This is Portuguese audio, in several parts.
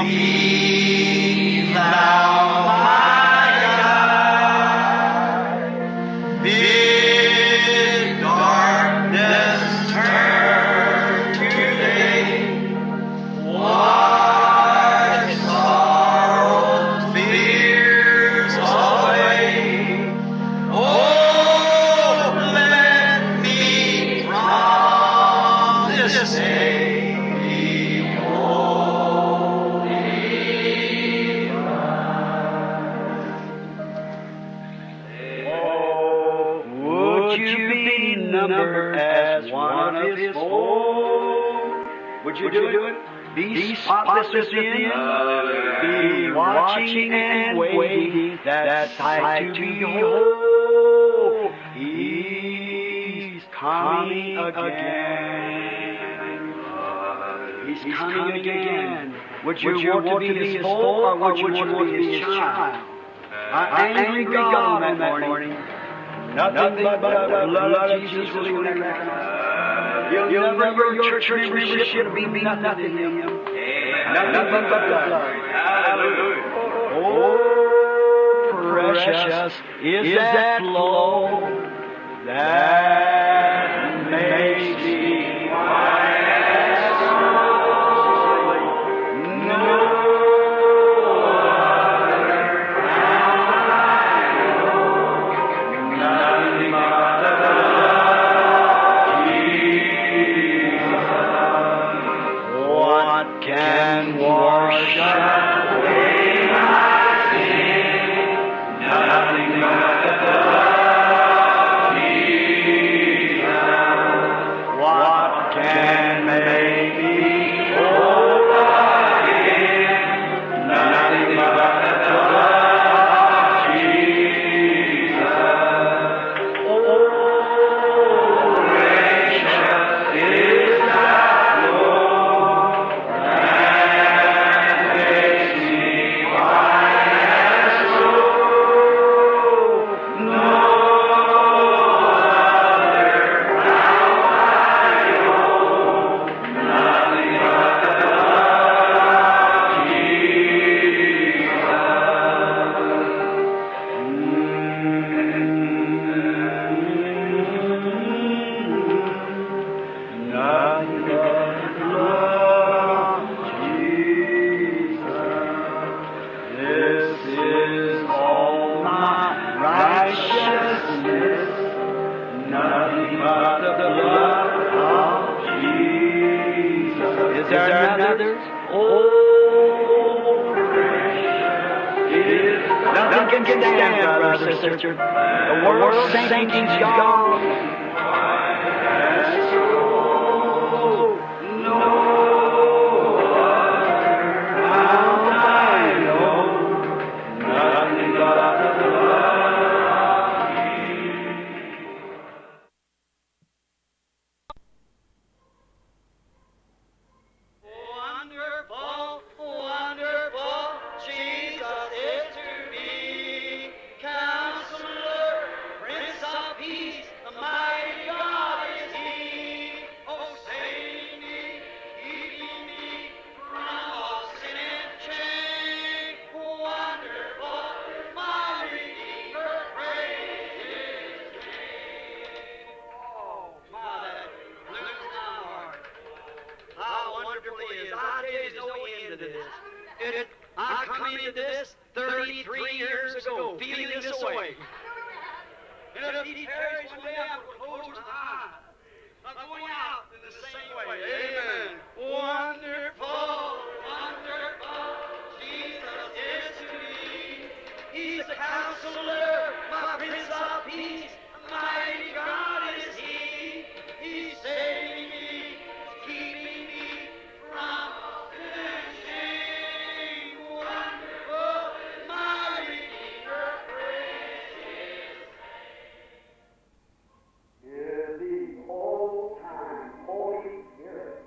Be thou my guide. Bid darkness turn to day. Wash sorrows, fears away. Oh, let me from this day be wholly Oh, would you be numbered as one of his fold? Would you do it? Be spotless within, be watching and waiting that sight to behold. He's coming again. He's coming again. Would you want to be his fold, or would you want to be his child? An angry God on that morning. Nothing but the blood of Jesus will be recognized. You'll never, your church membership be nothing to him. Nothing but the blood. Hallelujah. Oh, precious is that flow that makes me white as snow. No other crown I know, nothing but the blood of Jesus. What can wash away my sin? Nothing but the blood of Jesus. What can make me whole again? Nothing but the blood of Jesus. Oh, precious is that Lord that makes me white as snow. No other crown I know, nothing but the blood of Jesus. Nothing but the blood of Jesus. This is all my righteousness. Nothing but the blood of Jesus. Is there another? Oh, precious is. Nothing can stand, brother, sister. The world's sinking gone. As snow. No other crown I know. Nothing but the blood of Jesus. Wonderful, wonderful, Jesus is to be. Counselor, Prince of Peace, the mighty God is He. Oh, saving me, keeping me from all sin and shame. Wonderful, my Redeemer, praise His name. Oh, my, that blues my heart. How wonderful it is. I tell you, there's no end to this. I come into this 33 years ago, feeling this way. And if He carries one day, I will close my eyes. I'm going out in the same way. Amen. Wonderful, wonderful, Jesus is to me. He's the Counselor, my Prince of Peace, mighty God is He. He's saving me, keeping me from sin and shame. Wonderful, my Redeemer, praise His name. Hear the old time Holy Spirit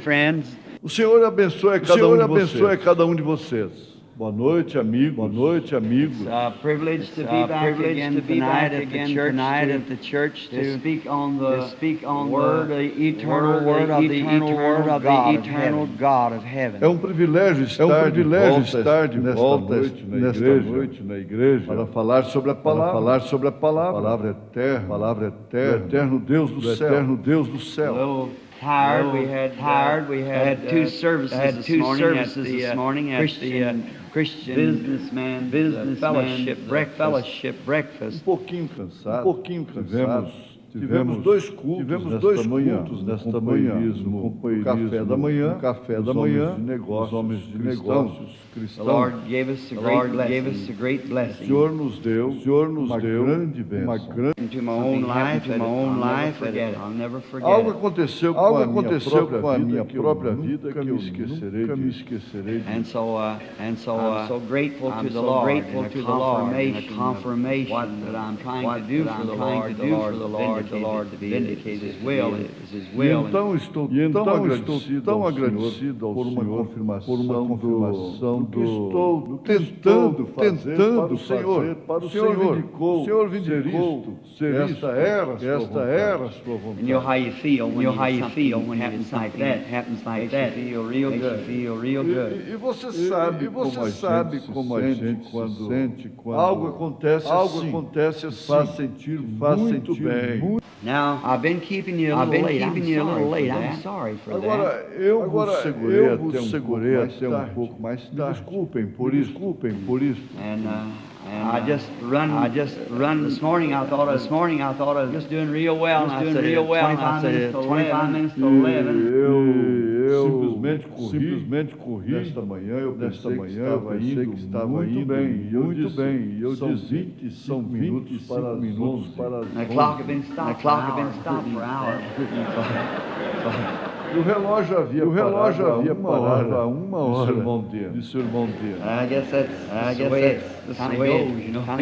friends. O Senhor abençoe cada um de vocês. Boa noite, amigos. Boa noite, amigos. It's a privilege to be back again tonight at the church to speak on the word, the eternal word of the eternal God of heaven. É um privilégio estar de volta nesta noite na igreja para falar sobre a palavra eterna, do eterno Deus do céu. We had two services this morning at the Christian businessman fellowship breakfast. Um pouquinho cansado. Tivemos dois cultos nesta manhã, no café da manhã, os homens de negócios cristãos. The Lord gave us a great blessing. O Senhor nos deu uma grande bênção. Into my own life, I'll never forget. Algo aconteceu com a minha própria vida que eu nunca me esquecerei. And so I'm so grateful to the Lord in a confirmation that I'm trying to do for the Lord to vindicate His will. Então estou tão agradecido ao Senhor por uma confirmação do que estou tentando fazer para o Senhor. O Senhor vindicou esta era a sua vontade. And you know how you feel when it happens like that. Makes you feel real good. E você sabe como a gente se sente quando algo acontece assim, faz sentir muito bem. Now, I've been keeping you a little late. I'm sorry for that. Agora, eu vos segurei até um pouco mais tarde. Desculpem por isso. And I just run this morning. I thought I was just doing real well. I said 25 minutes to 11. Eu simplesmente corri nesta manhã. Eu pensei que estava indo bem. E eu disse, são 25 minutos para as 11. The clock had been stopped for hours. E o relógio havia parado há uma hora de seu irmão dele. I guess that's the way it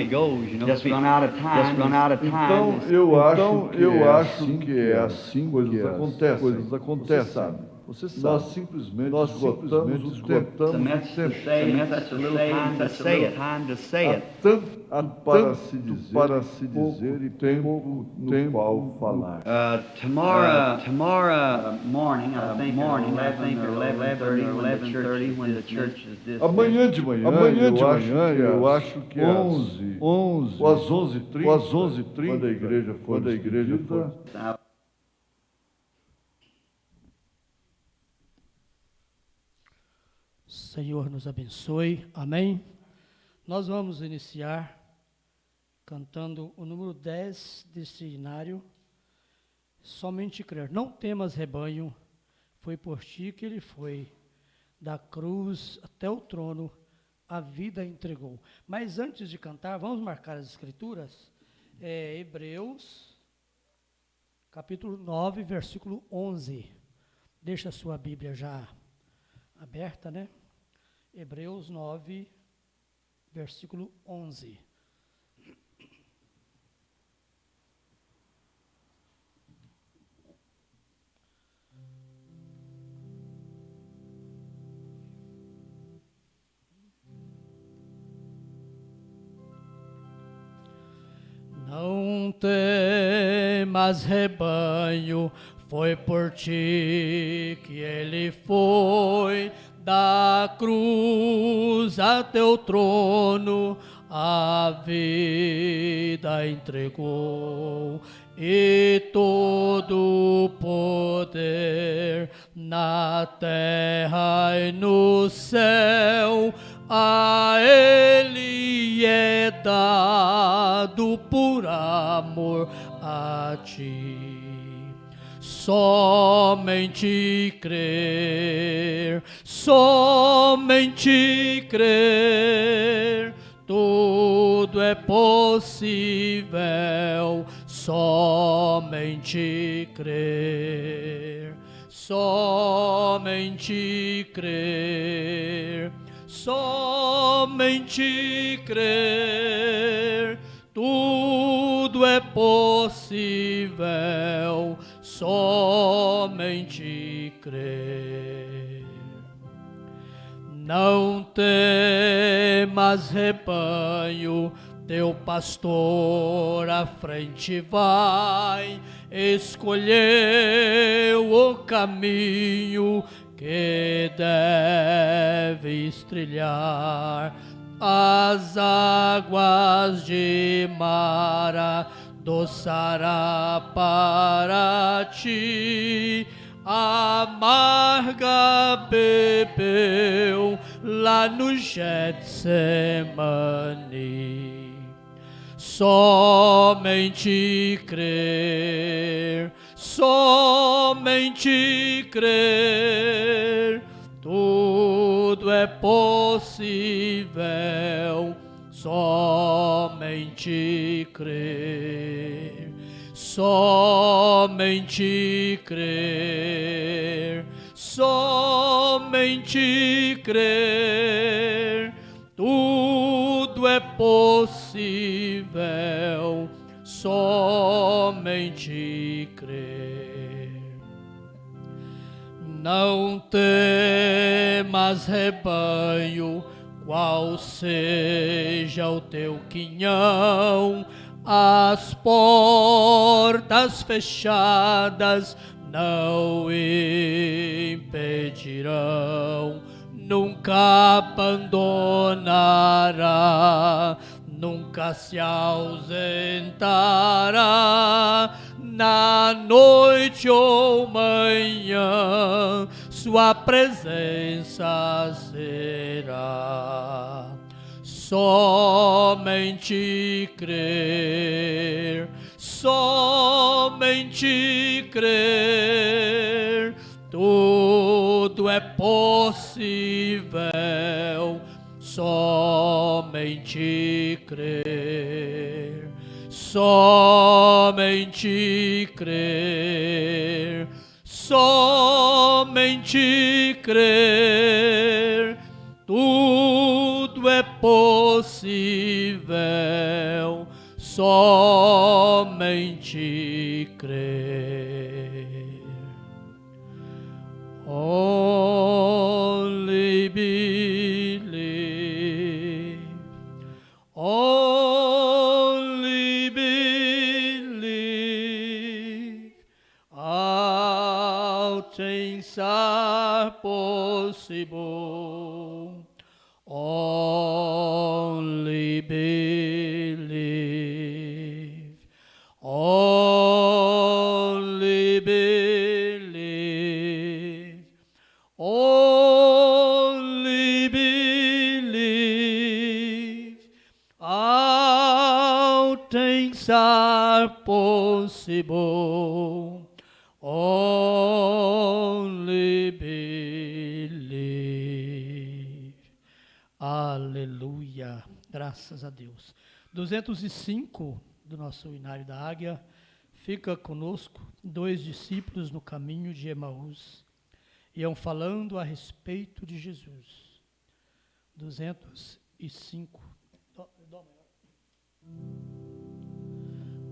goes, you know. Just run out of time. Então eu acho que é assim que as coisas acontecem. Você sabe, nós simplesmente esgotamos o tempo. It's a message to say, such a little time to say it. Há tanto para se dizer e tempo no qual falar. Tomorrow morning, I think at 11:30 when the church is dismissed. Amanhã de manhã, eu acho que às 11h30, quando a igreja for despedida. Senhor nos abençoe, amém? Nós vamos iniciar cantando o número 10 deste inário, Somente Crer. Não temas, rebanho, foi por ti que ele foi, da cruz até o trono, a vida entregou. Mas antes de cantar, vamos marcar as escrituras, Hebreus, capítulo 9, versículo 11. Deixa a sua Bíblia já aberta, né? Hebreus 9, versículo 11. Não temas, rebanho, foi por ti que ele foi, da cruz até o trono, a vida entregou, e todo o poder na terra e no céu, a ele é dado por amor a ti. Somente crer, tudo é possível. Somente crer, tudo é possível. Somente crer. Não temas, rebanho, teu pastor à frente vai, escolheu o caminho que deves trilhar. As águas de Mara doçará para ti, amarga bebeu lá no Getsemane. Somente crer, somente crer, tudo é possível. Somente crer, somente crer, somente crer, tudo é possível. Somente crer. Não temas, rebanho, qual seja o teu quinhão, as portas fechadas não impedirão, nunca abandonará, nunca se ausentará. Na noite ou manhã, sua presença será. Somente crer, somente crer, tudo é possível. Somente crer, somente crer, somente crer, tudo é possível. Somente crer. Only believe, only believe, all things are possible. Only believe, only believe, only believe, all things are possible. Only believe. Aleluia, graças a Deus. 205 do nosso Inário da Águia. Fica conosco 2 discípulos no caminho de Emaús, iam falando a respeito de Jesus. 205.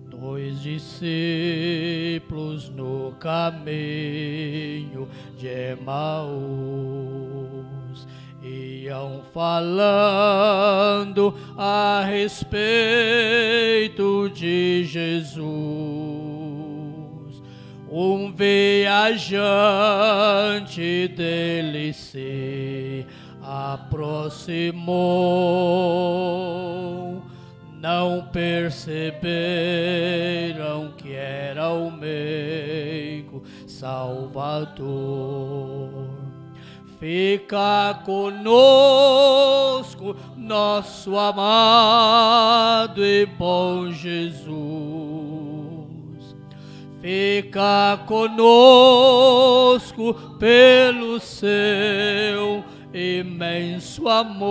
2 discípulos no caminho de Emaús, iam falando a respeito de Jesus. Um viajante dele se aproximou, não perceberam que era o meigo Salvador. Fica conosco, nosso amado e bom Jesus. Fica conosco pelo seu imenso amor.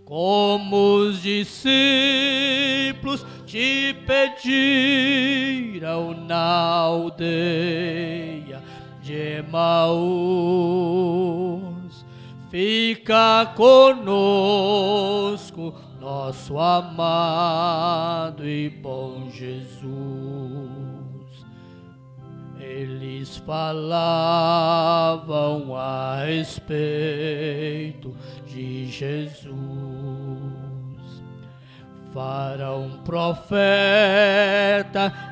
Como os discípulos te pediram na aldeia de Emaús, fica conosco, nosso amado e bom Jesus. eles falavam a respeito de Jesus. Varão profeta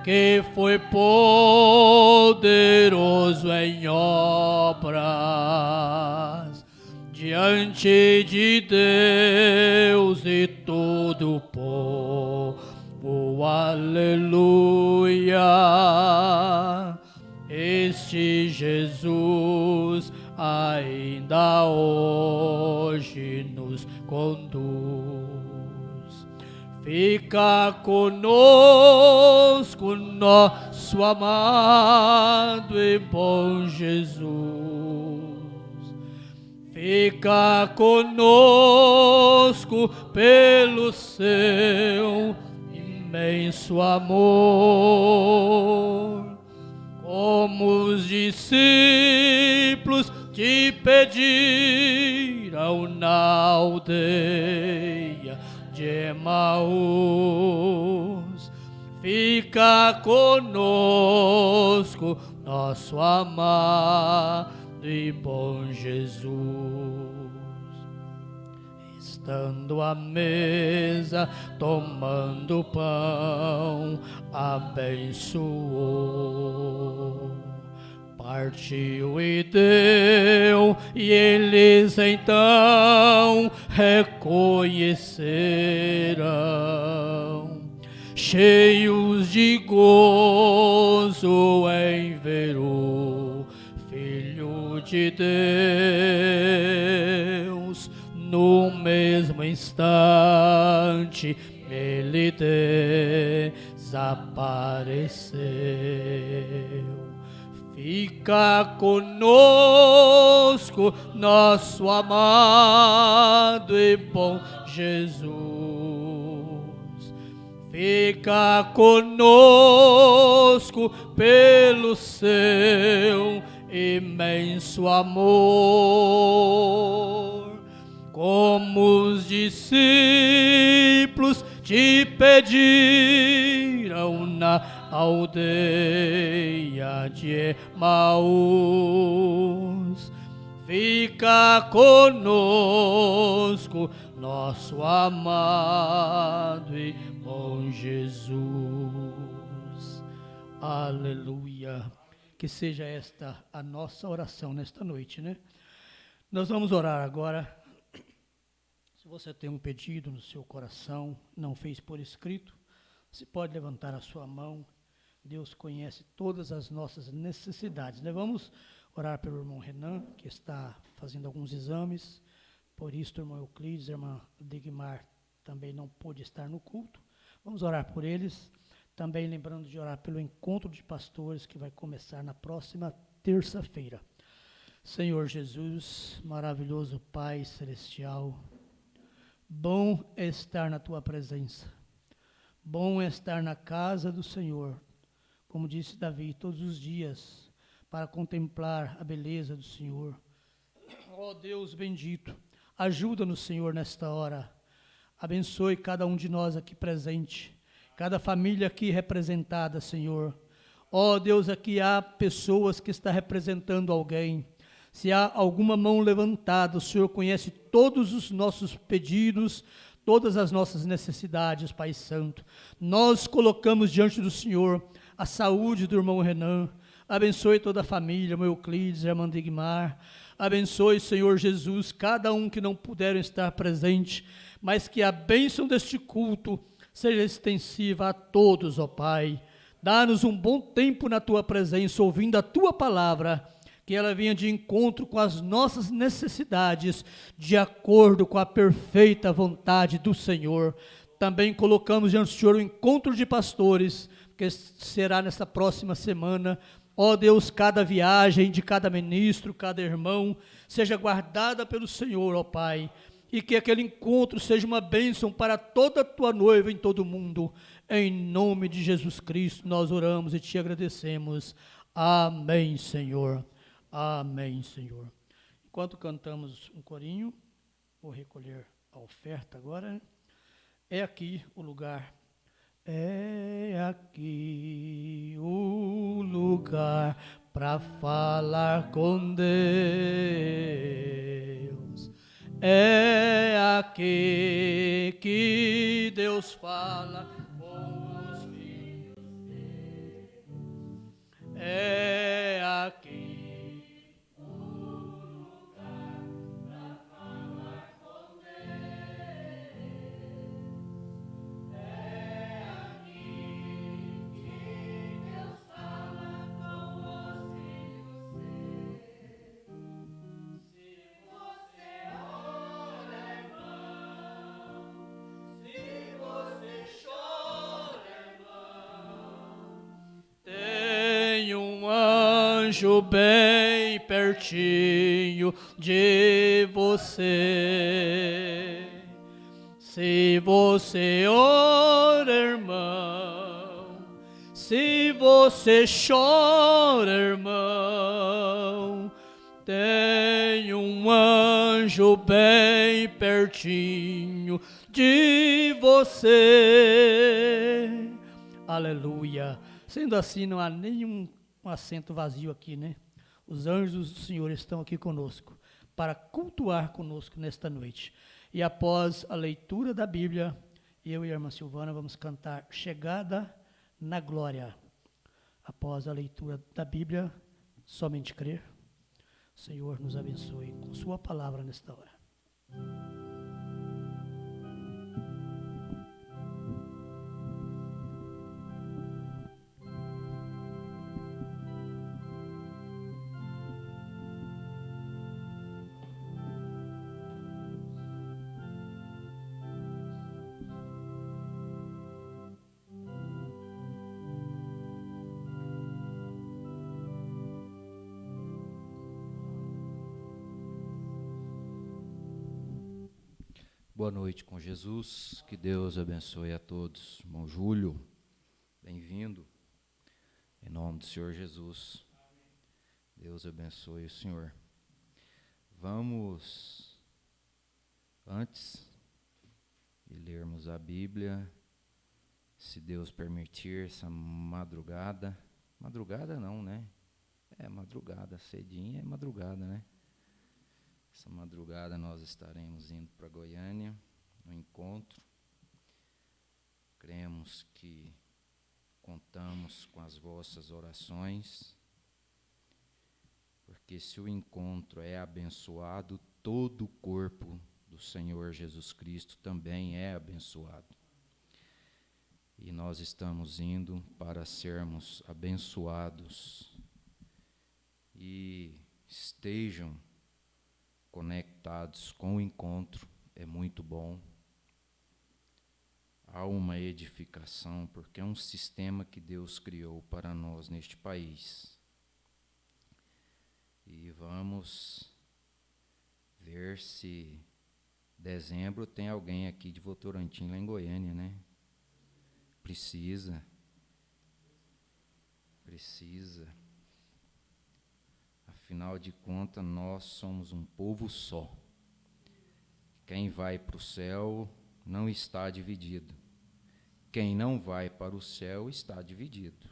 que foi poderoso em obras diante de Deus e todo o povo, aleluia. Este Jesus ainda hoje nos conduz. Fica conosco, nosso amado e bom Jesus. Fica conosco pelo seu imenso amor. Como os discípulos te pediram na aldeia de Emaús, fica conosco, nosso amado e bom Jesus. Estando à mesa, tomando pão, abençoou, partiu e deu, e eles então reconheceram, cheios de gozo em ver o Filho de Deus. No mesmo instante ele desapareceu. Fica conosco, nosso amado e bom Jesus. Fica conosco pelo seu imenso amor. Como os discípulos te pediram na aldeia de Emaús, fica conosco, nosso amado e bom Jesus. Aleluia. Que seja esta a nossa oração nesta noite, né? Nós vamos orar agora. Se você tem um pedido no seu coração, não fez por escrito, você pode levantar a sua mão. Deus conhece todas as nossas necessidades, né? Vamos orar pelo irmão Renan, que está fazendo alguns exames. Por isso, o irmão Euclides, a irmã Degmar também não pôde estar no culto. Vamos orar por eles. Também lembrando de orar pelo encontro de pastores que vai começar na próxima terça-feira. Senhor Jesus, maravilhoso Pai celestial, bom é estar na tua presença, bom é estar na casa do Senhor, como disse Davi, todos os dias, para contemplar a beleza do Senhor. Ó Deus bendito, ajuda-nos, Senhor, nesta hora. Abençoe cada um de nós aqui presente, cada família aqui representada, Senhor. Ó Deus, aqui há pessoas que estão representando alguém. Se há alguma mão levantada, o Senhor conhece todos os nossos pedidos, todas as nossas necessidades, Pai Santo. Nós colocamos diante do Senhor a saúde do irmão Renan. Abençoe toda a família, meu Euclides, a irmã Degmar. Abençoe, Senhor Jesus, cada um que não puderam estar presente, mas que a bênção deste culto seja extensiva a todos, ó Pai. Dá-nos um bom tempo na Tua presença, ouvindo a Tua palavra, que ela venha de encontro com as nossas necessidades, de acordo com a perfeita vontade do Senhor. Também colocamos diante do Senhor o encontro de pastores, que será nesta próxima semana. Ó Deus, cada viagem de cada ministro, cada irmão, seja guardada pelo Senhor, ó Pai, e que aquele encontro seja uma bênção para toda a Tua noiva em todo o mundo. Em nome de Jesus Cristo, nós oramos e Te agradecemos. Amém, Senhor. Amém, Senhor. Enquanto cantamos um corinho, vou recolher a oferta agora. É aqui o lugar É aqui o lugar para falar com Deus. É aqui que Deus fala com os filhos. É aqui. Tem um anjo bem pertinho de você. Se você ora, irmão, se você chora, irmão, tem um anjo bem pertinho de você. Aleluia. Sendo assim, não há nenhum assento vazio aqui, né? Os anjos do Senhor estão aqui conosco para cultuar conosco nesta noite. E após a leitura da Bíblia, eu e a irmã Silvana vamos cantar Chegada na Glória. Após a leitura da Bíblia, somente crer. O Senhor nos abençoe com sua palavra nesta hora. Boa noite com Jesus, que Deus abençoe a todos. Irmão Júlio, bem-vindo, em nome do Senhor Jesus. Deus abençoe o Senhor. Vamos, antes de lermos a Bíblia, se Deus permitir, essa madrugada não, né? Madrugada, cedinha é madrugada, né? Essa madrugada nós estaremos indo para Goiânia, no encontro. Cremos que contamos com as vossas orações, porque se o encontro é abençoado, todo o corpo do Senhor Jesus Cristo também é abençoado. E nós estamos indo para sermos abençoados. E estejam conectados com o encontro, é muito bom. Há uma edificação, porque é um sistema que Deus criou para nós neste país. E vamos ver se dezembro tem alguém aqui de Votorantim, lá em Goiânia, né? Precisa. Afinal de contas, nós somos um povo só. Quem vai para o céu não está dividido. Quem não vai para o céu está dividido.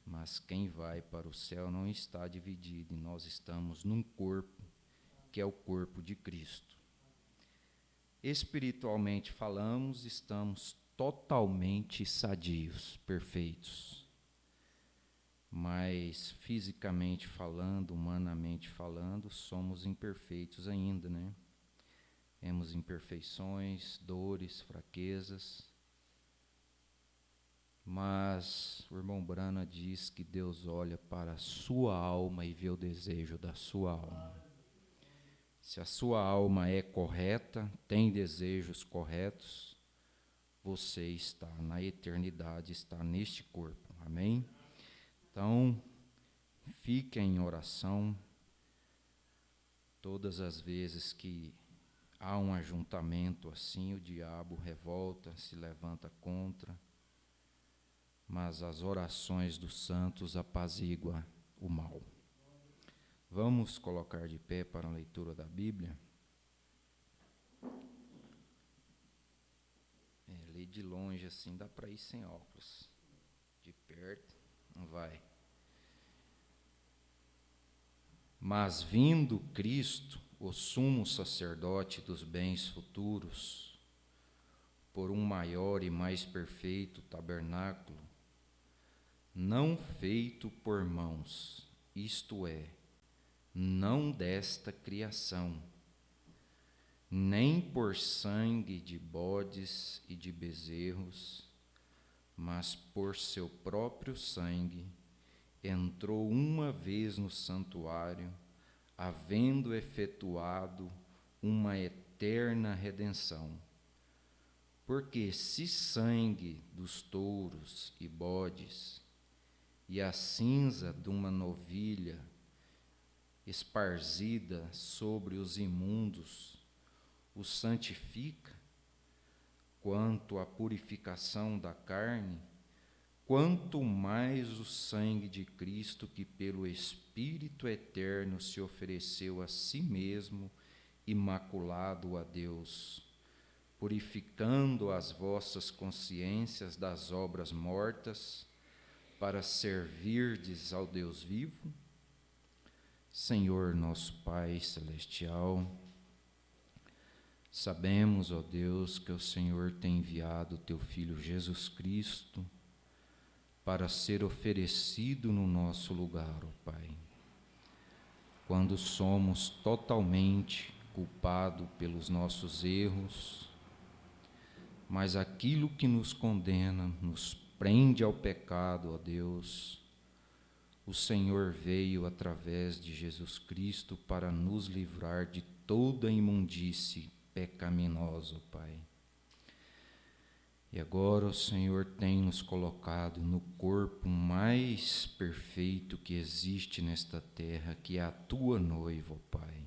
Mas quem vai para o céu não está dividido. E nós estamos num corpo, que é o corpo de Cristo. Espiritualmente falamos, estamos totalmente sadios, perfeitos. Mas fisicamente falando, humanamente falando, somos imperfeitos ainda, né? Temos imperfeições, dores, fraquezas. Mas o irmão Brana diz que Deus olha para a sua alma e vê o desejo da sua alma. Se a sua alma é correta, tem desejos corretos, você está na eternidade, está neste corpo. Amém? Então, fique em oração. Todas as vezes que há um ajuntamento assim, o diabo revolta, se levanta contra, mas as orações dos santos apaziguam o mal. Vamos colocar de pé para a leitura da Bíblia. Lê de longe assim dá para ir sem óculos. De perto não vai. Mas vindo Cristo, o sumo sacerdote dos bens futuros, por um maior e mais perfeito tabernáculo, não feito por mãos, isto é, não desta criação, nem por sangue de bodes e de bezerros, mas por seu próprio sangue, entrou uma vez no santuário, havendo efetuado uma eterna redenção. Porque se sangue dos touros e bodes, e a cinza de uma novilha esparzida sobre os imundos, o santifica, quanto à purificação da carne, quanto mais o sangue de Cristo, que pelo Espírito eterno se ofereceu a si mesmo, imaculado a Deus, purificando as vossas consciências das obras mortas, para servirdes ao Deus vivo? Senhor nosso Pai celestial, sabemos, ó Deus, que o Senhor tem enviado o teu Filho Jesus Cristo para ser oferecido no nosso lugar, ó Pai. Quando somos totalmente culpados pelos nossos erros, mas aquilo que nos condena, nos prende ao pecado, ó Deus, o Senhor veio através de Jesus Cristo para nos livrar de toda imundície pecaminosa, ó Pai. E agora o Senhor tem nos colocado no corpo mais perfeito que existe nesta terra, que é a tua noiva, ó Pai.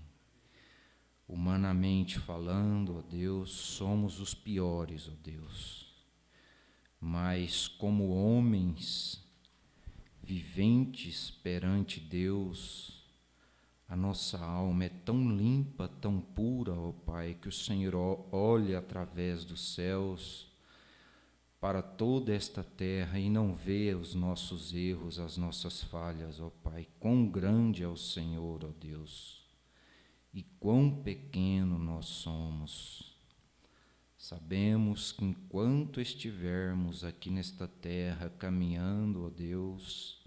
Humanamente falando, ó Deus, somos os piores, ó Deus. Mas como homens viventes perante Deus, a nossa alma é tão limpa, tão pura, ó Pai, que o Senhor olha através dos céus para toda esta terra e não vê os nossos erros, as nossas falhas, ó Pai. Quão grande é o Senhor, ó Deus, e quão pequeno nós somos. Sabemos que enquanto estivermos aqui nesta terra caminhando, ó Deus,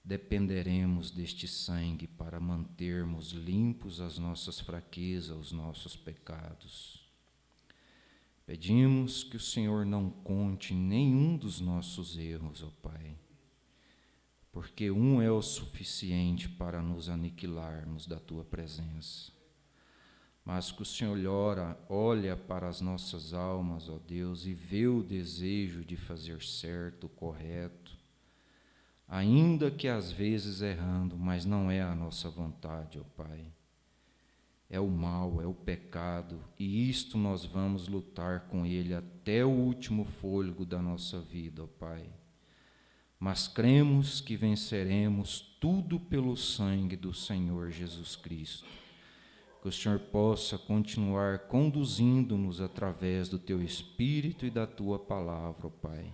dependeremos deste sangue para mantermos limpos as nossas fraquezas, os nossos pecados. Pedimos que o Senhor não conte nenhum dos nossos erros, ó Pai, porque um é o suficiente para nos aniquilarmos da Tua presença. Mas que o Senhor olha para as nossas almas, ó Deus, e vê o desejo de fazer certo, correto, ainda que às vezes errando, mas não é a nossa vontade, ó Pai. É o mal, é o pecado, e isto nós vamos lutar com ele até o último fôlego da nossa vida, ó Pai. Mas cremos que venceremos tudo pelo sangue do Senhor Jesus Cristo. Que o Senhor possa continuar conduzindo-nos através do Teu Espírito e da Tua Palavra, ó Pai.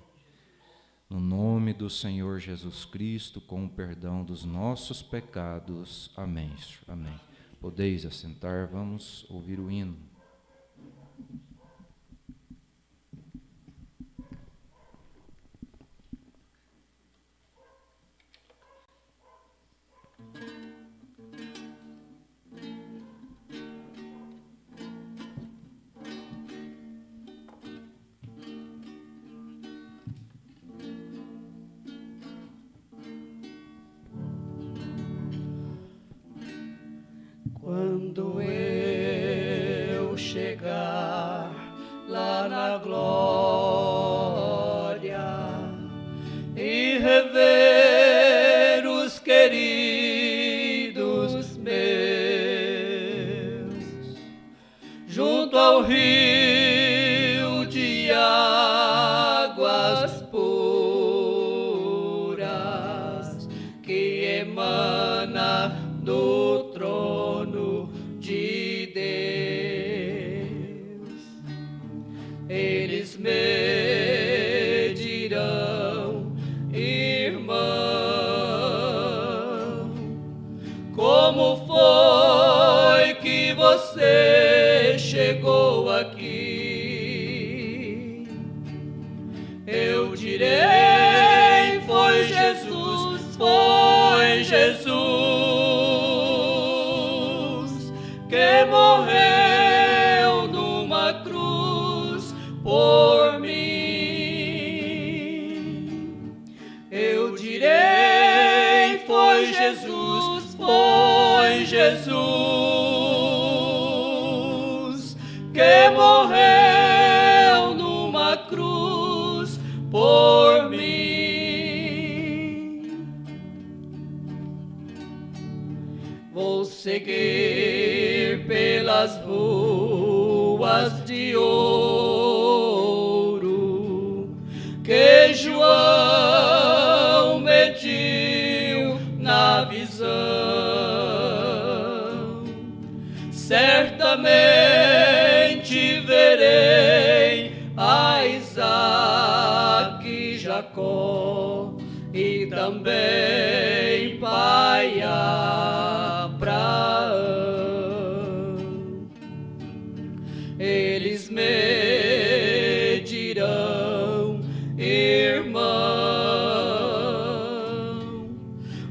No nome do Senhor Jesus Cristo, com o perdão dos nossos pecados. Amém. Amém. Podeis assentar, vamos ouvir o hino. Quando eu chegar lá na glória e rever os queridos meus junto ao rio de águas puras que emana do trono de Deus, eles me morreu numa cruz por mim. Eu direi, foi Jesus, que morreu numa cruz por mim. Vou seguir pelas ruas de ouro que João mediu na visão. Certamente verei a Isaac e Jacó e também pai Abraão. Eles me dirão, irmão,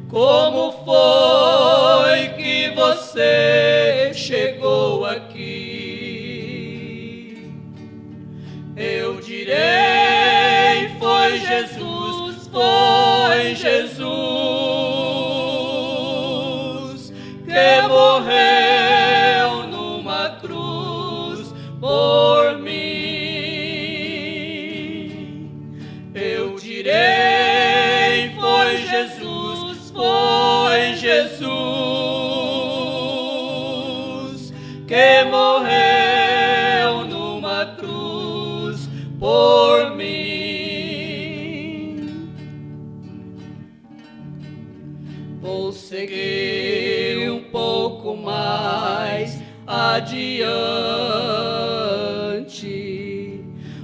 como foi que você chegou aqui? Eu direi, foi Jesus, que morreu numa cruz por mim. Eu direi, foi Jesus, que morreu numa cruz por mim. Vou seguir um pouco mais adiante,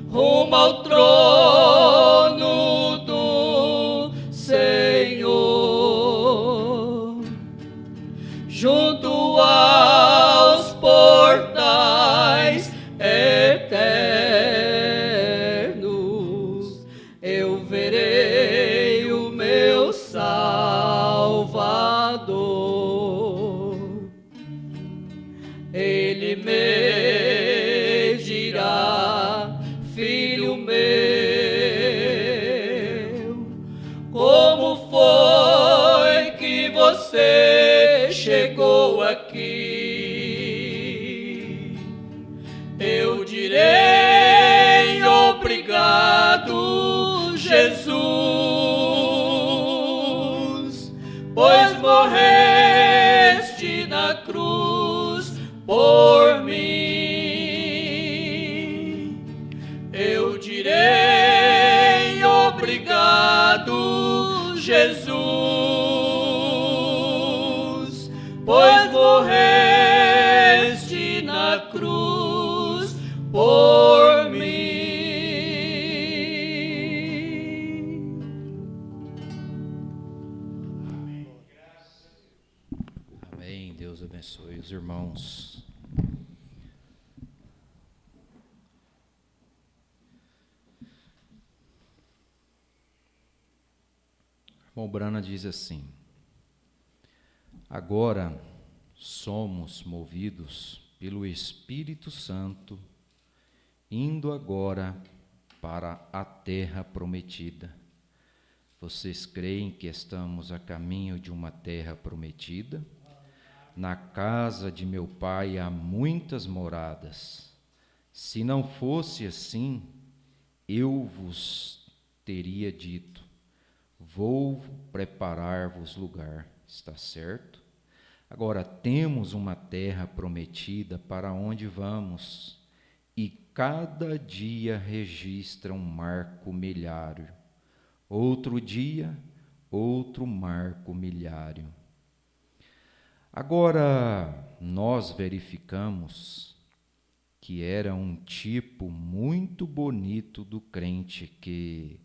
rumo ao trono do Senhor, junto aos portais eternos, eu verei o meu Salvador. Ele me dirá, filho meu, como foi que você chegou aqui? Eu direi, obrigado, Jesus, pois morreste na cruz por mim. Eu direi, obrigado, Jesus, pois morreste na cruz por mim. Amém. Deus abençoe os irmãos. O Brana diz assim: agora somos movidos pelo Espírito Santo, indo agora para a terra prometida. Vocês creem que estamos a caminho de uma terra prometida? Na casa de meu pai há muitas moradas. Se não fosse assim, eu vos teria dito: vou preparar-vos lugar. Está certo? Agora temos uma terra prometida para onde vamos, e cada dia registra um marco milhário. Outro dia, outro marco milhário. Agora, nós verificamos que era um tipo muito bonito do crente que,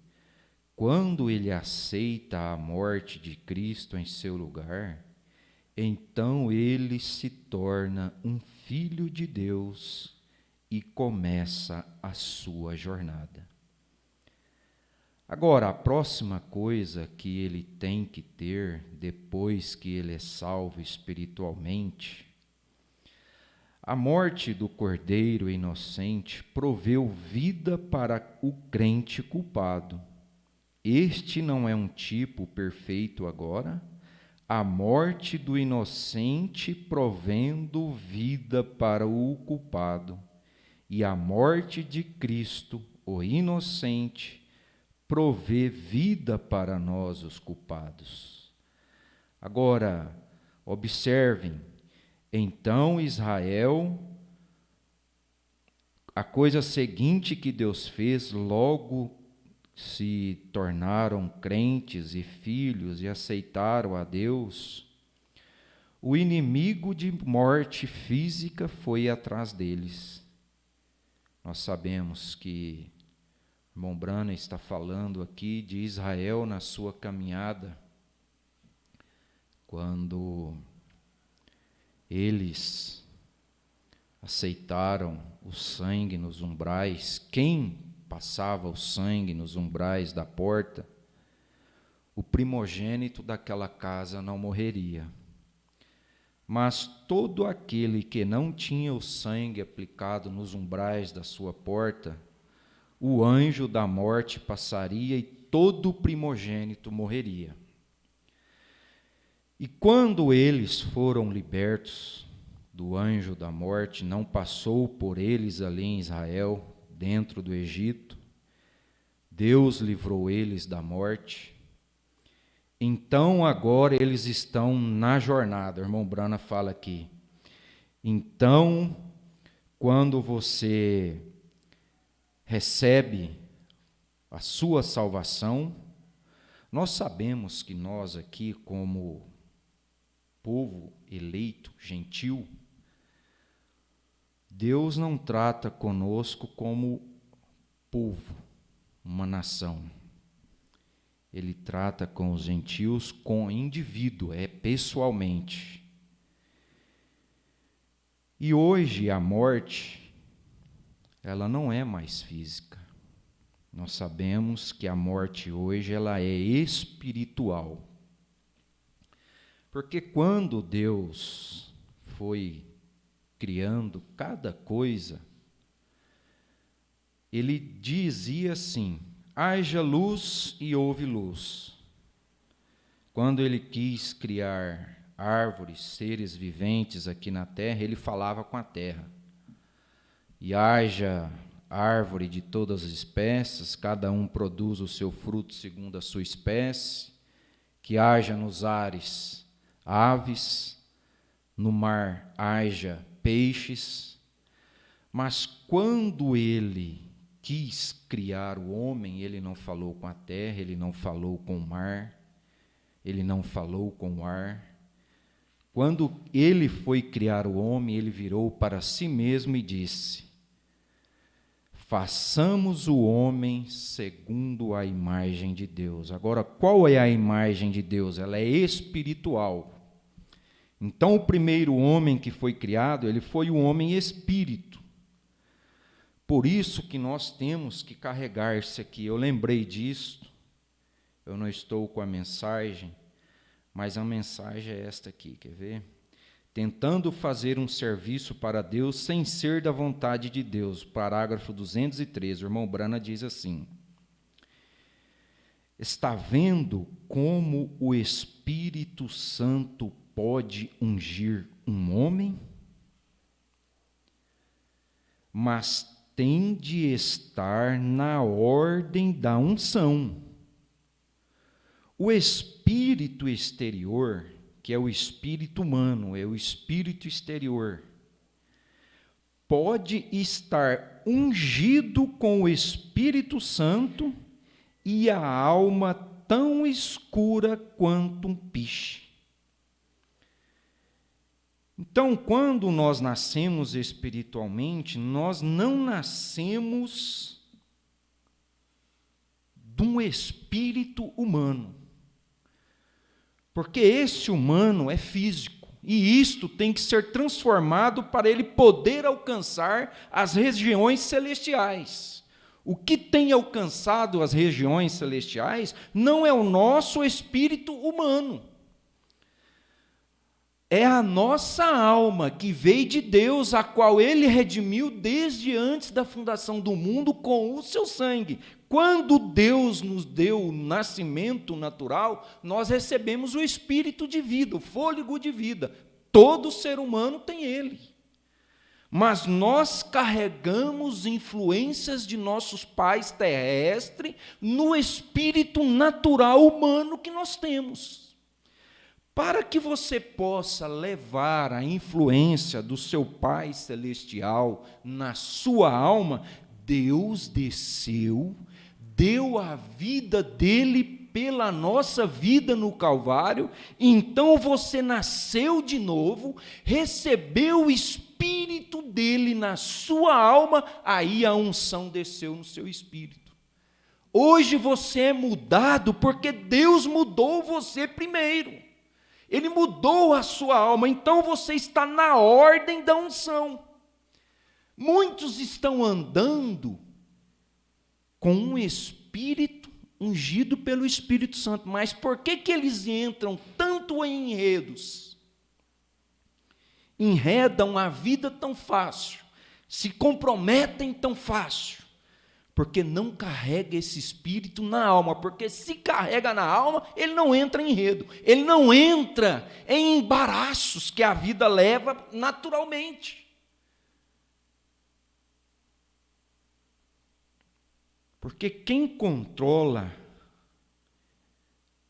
quando ele aceita a morte de Cristo em seu lugar, então ele se torna um filho de Deus e começa a sua jornada. Agora, a próxima coisa que ele tem que ter depois que ele é salvo espiritualmente, A morte do cordeiro inocente proveu vida para o crente culpado. Este não é um tipo perfeito agora? A morte do inocente provendo vida para o culpado, e a morte de Cristo, o inocente, provê vida para nós, os culpados. Agora, observem, então Israel, a coisa seguinte que Deus fez, logo se tornaram crentes e filhos e aceitaram a Deus, o inimigo de morte física foi atrás deles. Nós sabemos que o irmão Branham está falando aqui de Israel na sua caminhada, quando eles aceitaram o sangue nos umbrais. Quem passava o sangue nos umbrais da porta? O primogênito daquela casa não morreria. Mas todo aquele que não tinha o sangue aplicado nos umbrais da sua porta, o anjo da morte passaria e todo primogênito morreria. E quando eles foram libertos do anjo da morte, não passou por eles ali em Israel, dentro do Egito, Deus livrou eles da morte. Então agora eles estão na jornada. O irmão Branham fala aqui. Então, quando você recebe a sua salvação, nós sabemos que nós aqui, como povo eleito, gentil, Deus não trata conosco como povo, uma nação. Ele trata com os gentios com indivíduo, pessoalmente. E hoje a morte, ela não é mais física. Nós sabemos que a morte hoje ela é espiritual. Porque quando Deus foi criando cada coisa, Ele dizia assim: haja luz e houve luz. Quando Ele quis criar árvores, seres viventes aqui na terra, Ele falava com a terra. E haja árvore de todas as espécies, cada um produz o seu fruto segundo a sua espécie, que haja nos ares aves, no mar haja peixes. Mas quando Ele quis criar o homem, Ele não falou com a terra, Ele não falou com o mar, Ele não falou com o ar. Quando Ele foi criar o homem, Ele virou para si mesmo e disse: façamos o homem segundo a imagem de Deus. Agora, qual é a imagem de Deus? Ela é espiritual. Então, o primeiro homem que foi criado, ele foi o homem espírito. Por isso que nós temos que carregar isso aqui. Eu lembrei disso, eu não estou com a mensagem, mas a mensagem é esta aqui, quer ver? Tentando fazer um serviço para Deus sem ser da vontade de Deus. Parágrafo 213, o irmão Branham diz assim: está vendo como o Espírito Santo pode ungir um homem? Mas tem de estar na ordem da unção. O espírito exterior, que é o espírito humano, é o espírito exterior, pode estar ungido com o Espírito Santo e a alma tão escura quanto um piche. Então, quando nós nascemos espiritualmente, nós não nascemos de um espírito humano. Porque esse humano é físico, e isto tem que ser transformado para ele poder alcançar as regiões celestiais. O que tem alcançado as regiões celestiais não é o nosso espírito humano. é a nossa alma que veio de Deus, a qual Ele redimiu desde antes da fundação do mundo com o seu sangue. Quando Deus nos deu o nascimento natural, nós recebemos o espírito de vida, o fôlego de vida. Todo ser humano tem ele. Mas nós carregamos influências de nossos pais terrestres no espírito natural humano que nós temos. Para que você possa levar a influência do seu Pai Celestial na sua alma, Deus desceu, deu a vida dele pela nossa vida no Calvário, então você nasceu de novo, recebeu o Espírito dele na sua alma, aí a unção desceu no seu espírito. Hoje você é mudado porque Deus mudou você primeiro. Ele mudou a sua alma, então você está na ordem da unção. Muitos estão andando com um espírito ungido pelo Espírito Santo, mas por que eles entram tanto em enredos? Enredam a vida tão fácil, se comprometem tão fácil, porque não carrega esse espírito na alma, porque se carrega na alma, ele não entra em enredo, ele não entra em embaraços que a vida leva naturalmente. Porque quem controla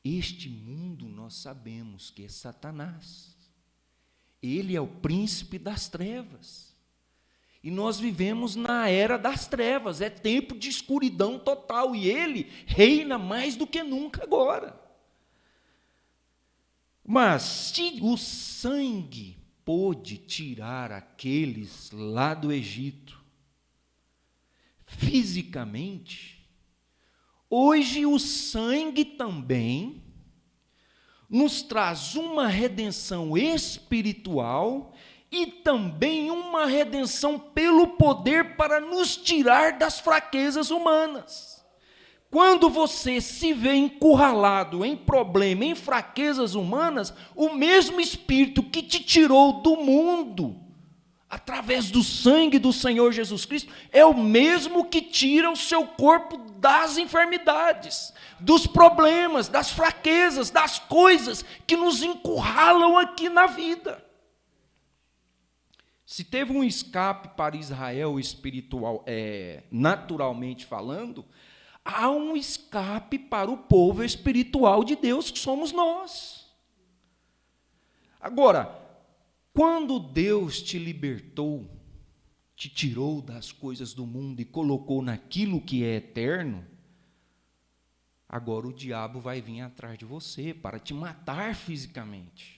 este mundo, nós sabemos que é Satanás. Ele é o príncipe das trevas. E nós vivemos na era das trevas, é tempo de escuridão total, e ele reina mais do que nunca agora. Mas se o sangue pôde tirar aqueles lá do Egito, fisicamente, hoje o sangue também nos traz uma redenção espiritual e também uma redenção pelo poder para nos tirar das fraquezas humanas. Quando você se vê encurralado em problema, em fraquezas humanas, o mesmo Espírito que te tirou do mundo, através do sangue do Senhor Jesus Cristo, é o mesmo que tira o seu corpo das enfermidades, dos problemas, das fraquezas, das coisas que nos encurralam aqui na vida. Se teve um escape para Israel espiritual, naturalmente falando, há um escape para o povo espiritual de Deus, que somos nós. Agora, quando Deus te libertou, te tirou das coisas do mundo e colocou naquilo que é eterno, agora o diabo vai vir atrás de você para te matar fisicamente.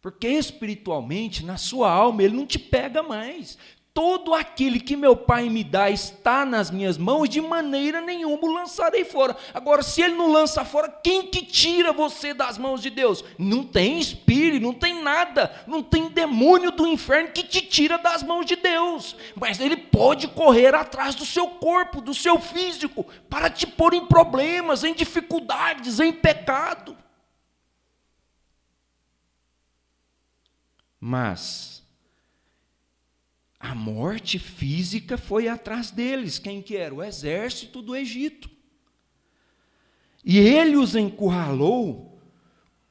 Porque espiritualmente, na sua alma, ele não te pega mais. Todo aquele que meu Pai me dá está nas minhas mãos, de maneira nenhuma o lançarei fora. Agora, se ele não lança fora, quem que tira você das mãos de Deus? Não tem espírito, não tem nada, não tem demônio do inferno que te tira das mãos de Deus. Mas ele pode correr atrás do seu corpo, do seu físico, para te pôr em problemas, em dificuldades, em pecado. Mas a morte física foi atrás deles. Quem que era? O exército do Egito. E ele os encurralou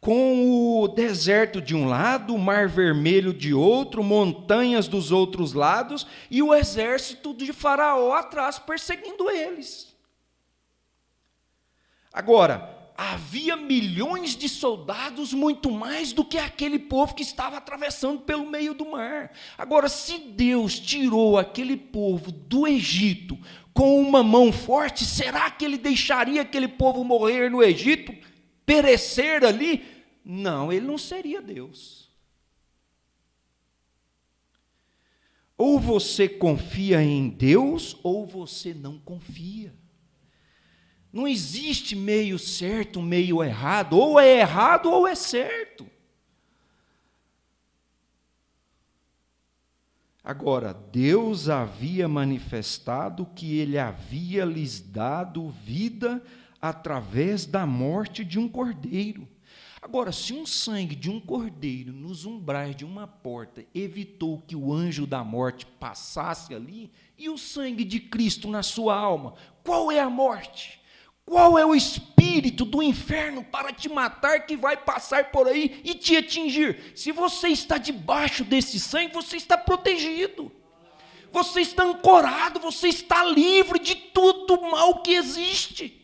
com o deserto de um lado, o mar vermelho de outro, montanhas dos outros lados, e o exército de Faraó atrás perseguindo eles. Agora, havia milhões de soldados, muito mais do que aquele povo que estava atravessando pelo meio do mar. Agora, se Deus tirou aquele povo do Egito com uma mão forte, será que ele deixaria aquele povo morrer no Egito, perecer ali? Não, ele não seria Deus. Ou você confia em Deus, ou você não confia. Não existe meio certo, meio errado. Ou é errado ou é certo. Agora, Deus havia manifestado que Ele havia lhes dado vida através da morte de um cordeiro. Agora, se um sangue de um cordeiro nos umbrais de uma porta evitou que o anjo da morte passasse ali, e o sangue de Cristo na sua alma, qual é a morte? Qual é o espírito do inferno para te matar que vai passar por aí e te atingir? Se você está debaixo desse sangue, você está protegido. Você está ancorado, você está livre de tudo mal que existe.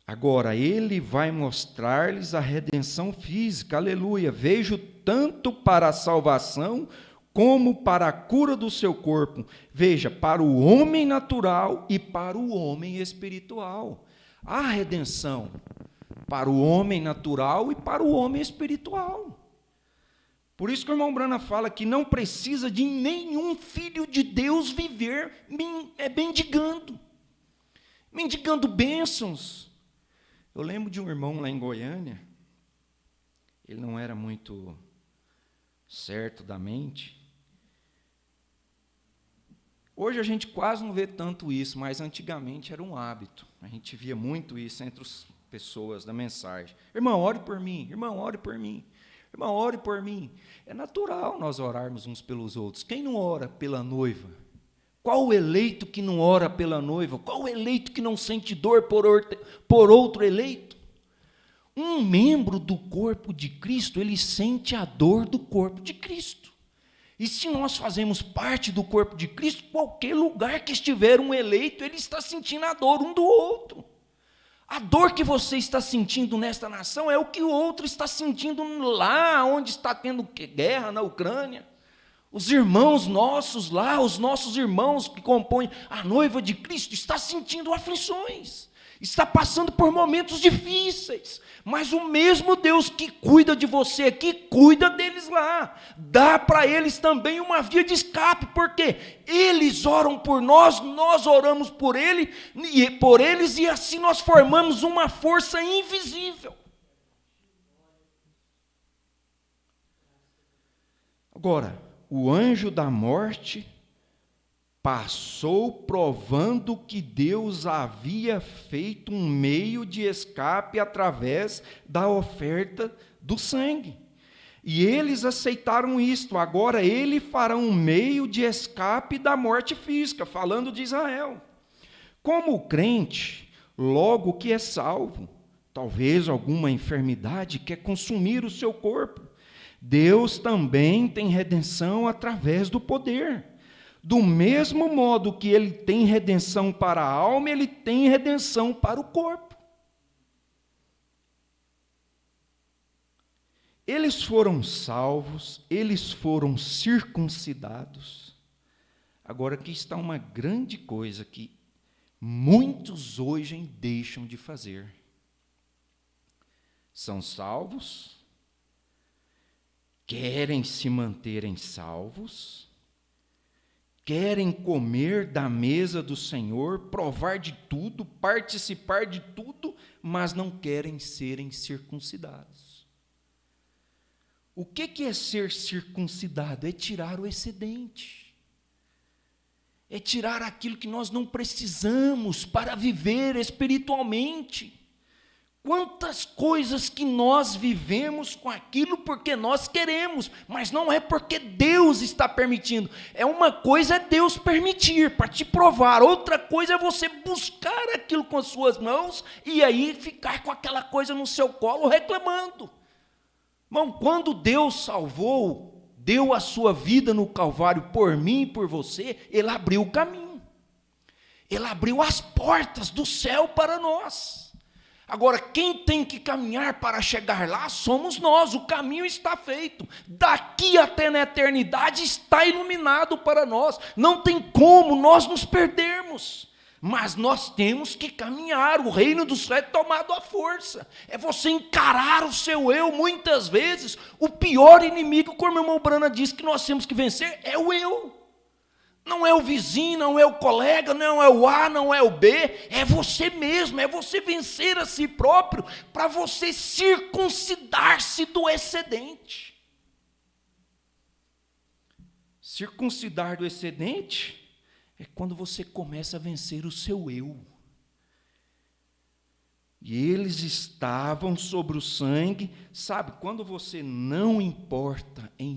Agora, ele vai mostrar-lhes a redenção física, aleluia. Vejo tanto para a salvação, como para a cura do seu corpo. Veja, para o homem natural e para o homem espiritual. Há redenção para o homem natural e para o homem espiritual. Por isso que o irmão Brana fala que não precisa de nenhum filho de Deus viver mendigando bênçãos. Eu lembro de um irmão lá em Goiânia, ele não era muito certo da mente. Hoje a gente quase não vê tanto isso, mas antigamente era um hábito. A gente via muito isso entre as pessoas da mensagem. Irmão, ore por mim, irmão, ore por mim, irmão, ore por mim. É natural nós orarmos uns pelos outros. Quem não ora pela noiva? Qual o eleito que não ora pela noiva? Qual o eleito que não sente dor por outro eleito? Um membro do corpo de Cristo, ele sente a dor do corpo de Cristo. E se nós fazemos parte do corpo de Cristo, qualquer lugar que estiver um eleito, ele está sentindo a dor um do outro. A dor que você está sentindo nesta nação é o que o outro está sentindo lá onde está tendo guerra na Ucrânia. Os irmãos nossos lá, os nossos irmãos que compõem a noiva de Cristo, está sentindo aflições, está passando por momentos difíceis, mas o mesmo Deus que cuida de você aqui, cuida deles lá, dá para eles também uma via de escape, porque eles oram por nós, nós oramos por eles, e assim nós formamos uma força invisível. Agora, o anjo da morte passou provando que Deus havia feito um meio de escape através da oferta do sangue. E eles aceitaram isto. Agora ele fará um meio de escape da morte física, falando de Israel. Como o crente, logo que é salvo, talvez alguma enfermidade quer consumir o seu corpo, Deus também tem redenção através do poder. Do mesmo modo que ele tem redenção para a alma, ele tem redenção para o corpo. Eles foram salvos, eles foram circuncidados. Agora aqui está uma grande coisa que muitos hoje deixam de fazer. São salvos, querem se manterem salvos, querem comer da mesa do Senhor, provar de tudo, participar de tudo, mas não querem serem circuncidados. O que é ser circuncidado? É tirar o excedente. É tirar aquilo que nós não precisamos para viver espiritualmente. Quantas coisas que nós vivemos com aquilo porque nós queremos, mas não é porque Deus está permitindo. Uma coisa é Deus permitir, para te provar. Outra coisa é você buscar aquilo com as suas mãos e aí ficar com aquela coisa no seu colo reclamando. Irmão, quando Deus salvou, deu a sua vida no Calvário por mim e por você, Ele abriu o caminho. Ele abriu as portas do céu para nós. Agora, quem tem que caminhar para chegar lá somos nós, o caminho está feito. Daqui até na eternidade está iluminado para nós. Não tem como nós nos perdermos. Mas nós temos que caminhar, o reino do céu é tomado à força. É você encarar o seu eu, muitas vezes, o pior inimigo, como o irmão Brana disse que nós temos que vencer, é o eu. Não é o vizinho, não é o colega, não é o A, não é o B, é você mesmo, é você vencer a si próprio, para você circuncidar-se do excedente. Circuncidar do excedente é quando você começa a vencer o seu eu. E eles estavam sobre o sangue. Sabe, quando você não importa em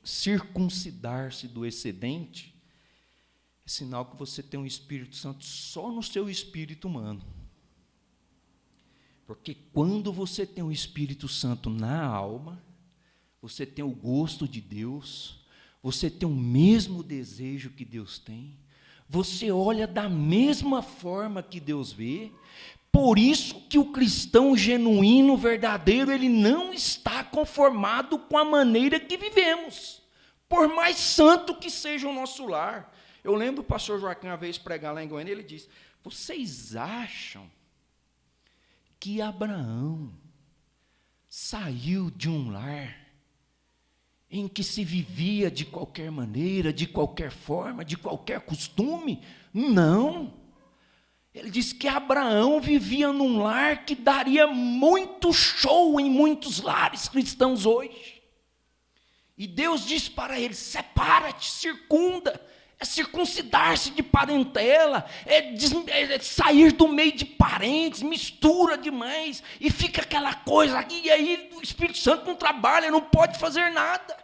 circuncidar-se do excedente, é sinal que você tem um Espírito Santo só no seu espírito humano. Porque quando você tem o Espírito Santo na alma, você tem o gosto de Deus, você tem o mesmo desejo que Deus tem, você olha da mesma forma que Deus vê. Por isso que o cristão genuíno, verdadeiro, ele não está conformado com a maneira que vivemos, por mais santo que seja o nosso lar. Eu lembro o pastor Joaquim uma vez pregar lá em Goiânia, ele disse: vocês acham que Abraão saiu de um lar em que se vivia de qualquer maneira, de qualquer forma, de qualquer costume? Não. Ele disse que Abraão vivia num lar que daria muito show em muitos lares cristãos hoje. E Deus disse para ele: separa-te, circunda. É circuncidar-se de parentela, é sair do meio de parentes, mistura demais, e fica aquela coisa aqui, e aí o Espírito Santo não trabalha, não pode fazer nada.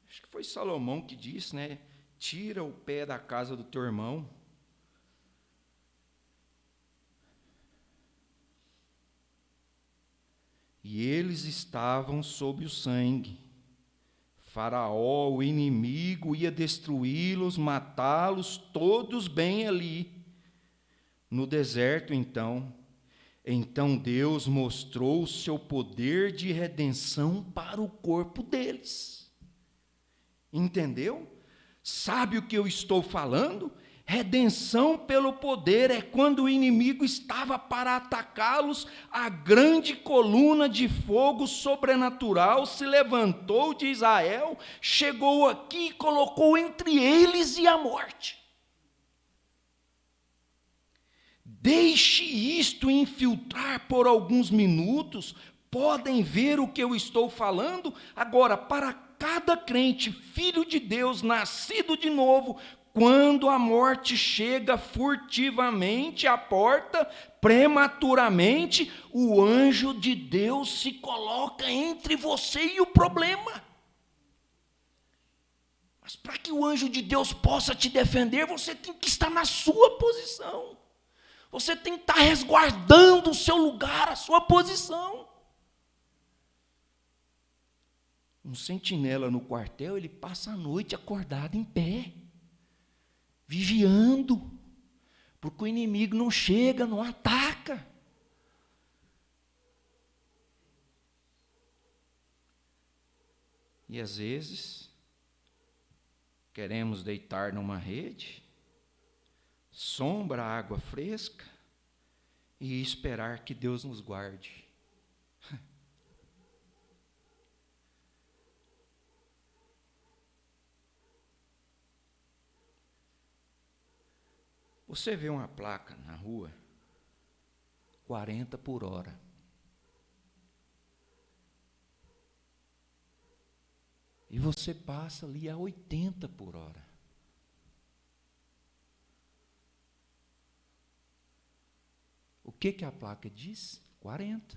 Acho que foi Salomão que disse, né? Tira o pé da casa do teu irmão. E eles estavam sob o sangue. Faraó, o inimigo, ia destruí-los, matá-los, todos bem ali. No deserto, então Deus mostrou o seu poder de redenção para o corpo deles. Entendeu? Sabe o que eu estou falando? Redenção pelo poder é quando o inimigo estava para atacá-los, a grande coluna de fogo sobrenatural se levantou de Israel, chegou aqui e colocou entre eles e a morte. Deixe isto infiltrar por alguns minutos, podem ver o que eu estou falando? Agora, para cada crente, filho de Deus, nascido de novo, quando a morte chega furtivamente à porta, prematuramente, o anjo de Deus se coloca entre você e o problema. Mas para que o anjo de Deus possa te defender, você tem que estar na sua posição. Você tem que estar resguardando o seu lugar, a sua posição. Um sentinela no quartel, ele passa a noite acordado em pé, vigiando, porque o inimigo não chega, não ataca. E às vezes, queremos deitar numa rede, sombra, água fresca, e esperar que Deus nos guarde. Você vê uma placa na rua, 40 por hora. E você passa ali a 80 por hora. O que a placa diz? 40.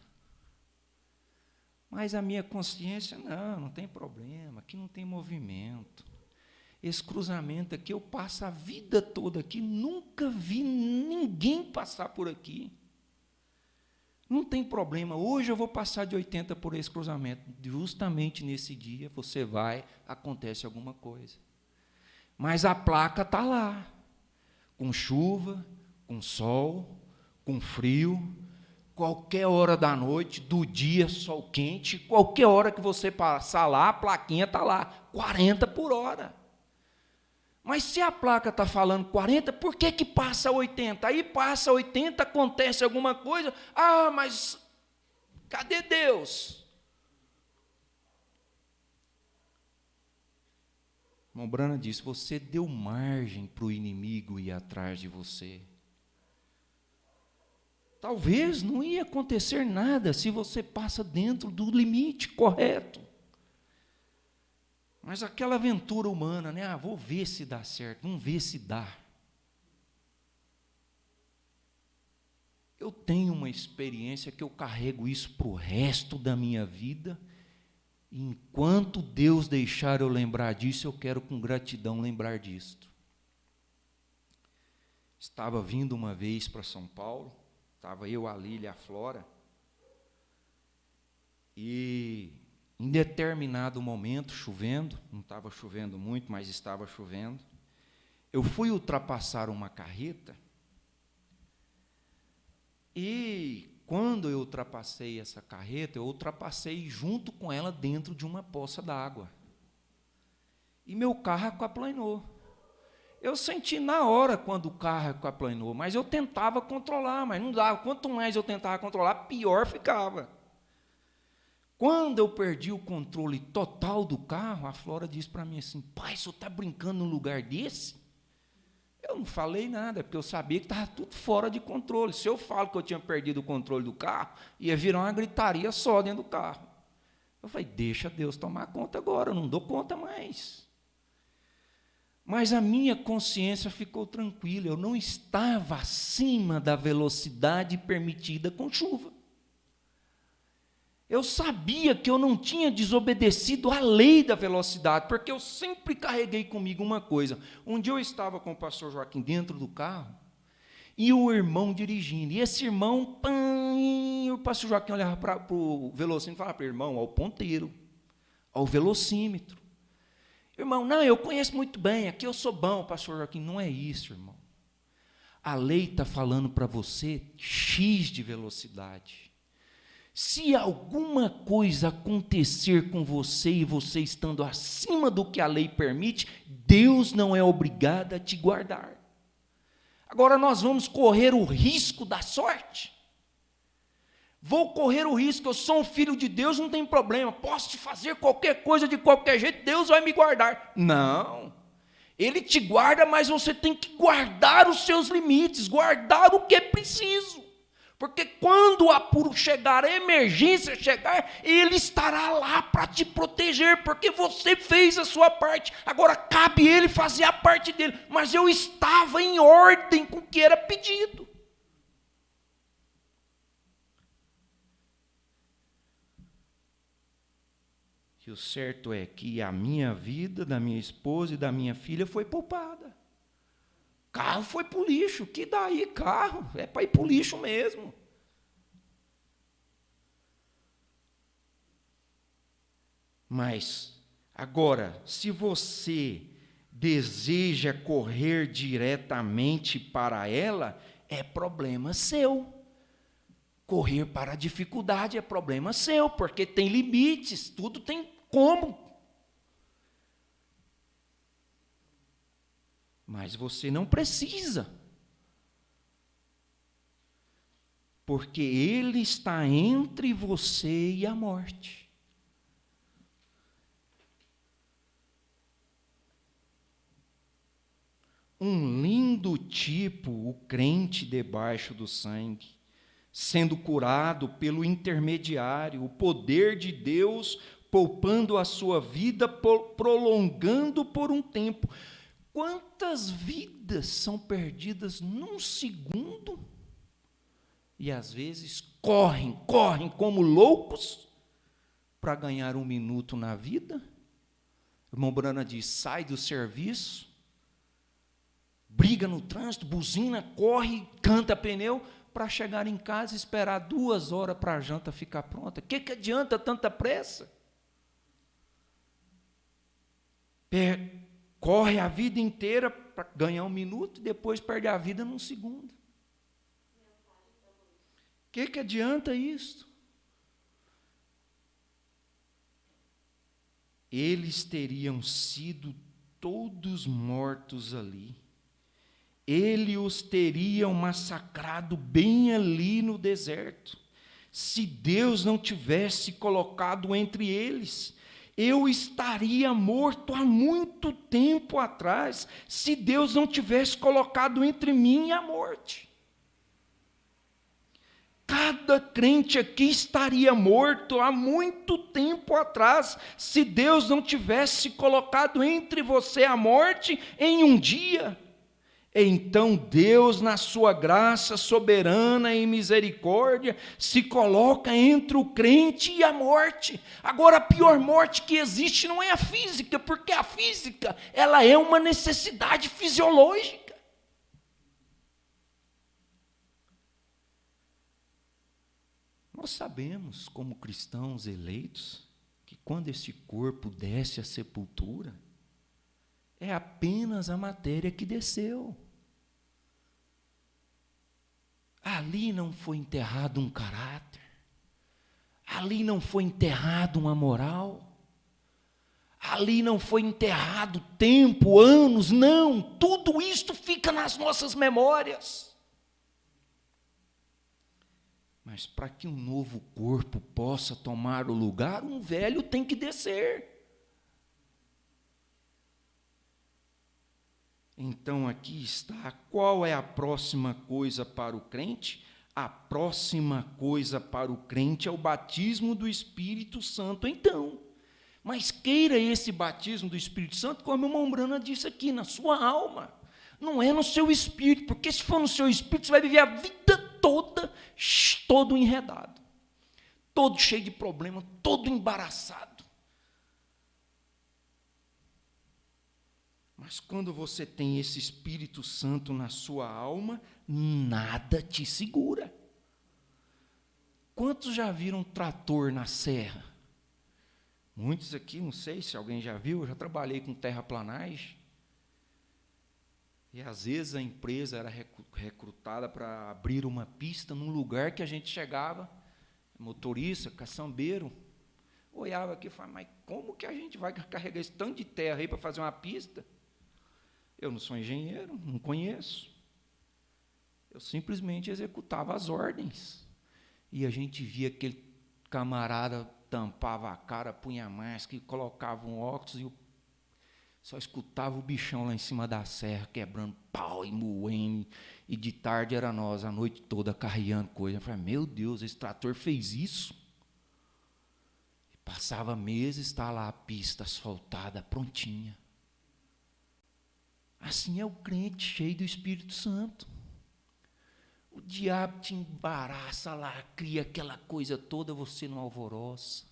Mas a minha consciência, não tem problema, aqui não tem movimento. Esse cruzamento aqui, eu passo a vida toda aqui, nunca vi ninguém passar por aqui. Não tem problema, hoje eu vou passar de 80 por esse cruzamento. Justamente nesse dia, você vai, acontece alguma coisa. Mas a placa está lá, com chuva, com sol, com frio, qualquer hora da noite, do dia, sol quente, qualquer hora que você passar lá, a plaquinha está lá, 40 por hora. Mas se a placa está falando 40, por que passa 80? Aí passa 80, acontece alguma coisa, mas cadê Deus? Irmão Brana disse, você deu margem para o inimigo ir atrás de você. Talvez não ia acontecer nada se você passa dentro do limite correto. Mas aquela aventura humana, né? Vou ver se dá certo, vamos ver se dá. Eu tenho uma experiência que eu carrego isso para o resto da minha vida. E enquanto Deus deixar eu lembrar disso, eu quero com gratidão lembrar disto. Estava vindo uma vez para São Paulo, estava eu, a Lília, a Flora, e em determinado momento, chovendo, não estava chovendo muito, mas estava chovendo, eu fui ultrapassar uma carreta, e quando eu ultrapassei essa carreta, eu ultrapassei junto com ela dentro de uma poça d'água. E meu carro aquaplanou. Eu senti na hora quando o carro aquaplanou, mas eu tentava controlar, mas não dava. Quanto mais eu tentava controlar, pior ficava. Quando eu perdi o controle total do carro, a Flora disse para mim assim: pai, o senhor está brincando num lugar desse? Eu não falei nada, porque eu sabia que estava tudo fora de controle. Se eu falo que eu tinha perdido o controle do carro, ia virar uma gritaria só dentro do carro. Eu falei: deixa Deus tomar conta agora, eu não dou conta mais. Mas a minha consciência ficou tranquila, eu não estava acima da velocidade permitida com chuva. Eu sabia que eu não tinha desobedecido à lei da velocidade, porque eu sempre carreguei comigo uma coisa. Um dia eu estava com o pastor Joaquim dentro do carro, e o irmão dirigindo, e esse irmão, o pastor Joaquim olhava para o velocímetro e falava para o irmão: ao ponteiro, ao velocímetro. Irmão, não, eu conheço muito bem, aqui eu sou bom, pastor Joaquim. Não é isso, irmão. A lei está falando para você X de velocidade. Se alguma coisa acontecer com você e você estando acima do que a lei permite, Deus não é obrigado a te guardar. Agora nós vamos correr o risco da sorte. Vou correr o risco, eu sou um filho de Deus, não tem problema, posso te fazer qualquer coisa de qualquer jeito, Deus vai me guardar. Não, Ele te guarda, mas você tem que guardar os seus limites, guardar o que é preciso. Porque quando o apuro chegar, a emergência chegar, Ele estará lá para te proteger, porque você fez a sua parte. Agora cabe Ele fazer a parte dele, mas eu estava em ordem com o que era pedido. E o certo é que a minha vida, da minha esposa e da minha filha foi poupada. Carro foi para o lixo. Que daí carro? É para ir para o lixo mesmo. Mas, agora, se você deseja correr diretamente para ela, é problema seu. Correr para a dificuldade é problema seu, porque tem limites, tudo tem como. Mas você não precisa. Porque Ele está entre você e a morte. Um lindo tipo, o crente debaixo do sangue, sendo curado pelo intermediário, o poder de Deus poupando a sua vida, prolongando por um tempo. Quantas vidas são perdidas num segundo? E às vezes correm como loucos para ganhar um minuto na vida. O irmão Brana diz: sai do serviço, briga no trânsito, buzina, corre, canta pneu, para chegar em casa e esperar 2 horas para a janta ficar pronta. O que adianta tanta pressa? Corre a vida inteira para ganhar um minuto e depois perde a vida num segundo. O que adianta isso? Eles teriam sido todos mortos ali. Ele os teria massacrado bem ali no deserto. Se Deus não tivesse colocado entre eles, eu estaria morto há muito tempo atrás, se Deus não tivesse colocado entre mim e a morte. Cada crente aqui estaria morto há muito tempo atrás, se Deus não tivesse colocado entre você e a morte em um dia. Então Deus, na sua graça soberana e misericórdia, se coloca entre o crente e a morte. Agora, a pior morte que existe não é a física, porque a física, ela é uma necessidade fisiológica. Nós sabemos, como cristãos eleitos, que quando este corpo desce à sepultura, é apenas a matéria que desceu. Ali não foi enterrado um caráter, ali não foi enterrado uma moral, ali não foi enterrado tempo, anos, não, tudo isto fica nas nossas memórias. Mas para que um novo corpo possa tomar o lugar, um velho tem que descer. Então aqui está, qual é a próxima coisa para o crente? A próxima coisa para o crente é o batismo do Espírito Santo, então. Mas queira esse batismo do Espírito Santo, como o irmão Brana disse aqui, na sua alma. Não é no seu espírito, porque se for no seu espírito, você vai viver a vida toda todo enredado, todo cheio de problema, todo embaraçado. Mas quando você tem esse Espírito Santo na sua alma, nada te segura. Quantos já viram um trator na serra? Muitos aqui, não sei se alguém já viu, eu já trabalhei com terraplanagem. E às vezes a empresa era recrutada para abrir uma pista num lugar que a gente chegava, motorista, caçambeiro, olhava aqui e falava, mas como que a gente vai carregar esse tanto de terra aí para fazer uma pista? Eu não sou engenheiro, não conheço. Eu simplesmente executava as ordens. E a gente via aquele camarada tampava a cara, punha a máscara e colocava um óculos e só escutava o bichão lá em cima da serra, quebrando pau e moendo. E de tarde era nós, a noite toda, carreando coisa. Eu falei, meu Deus, esse trator fez isso? E passava meses, está lá a pista asfaltada, prontinha. Assim é o crente cheio do Espírito Santo. O diabo te embaraça lá, cria aquela coisa toda, você não alvoroça.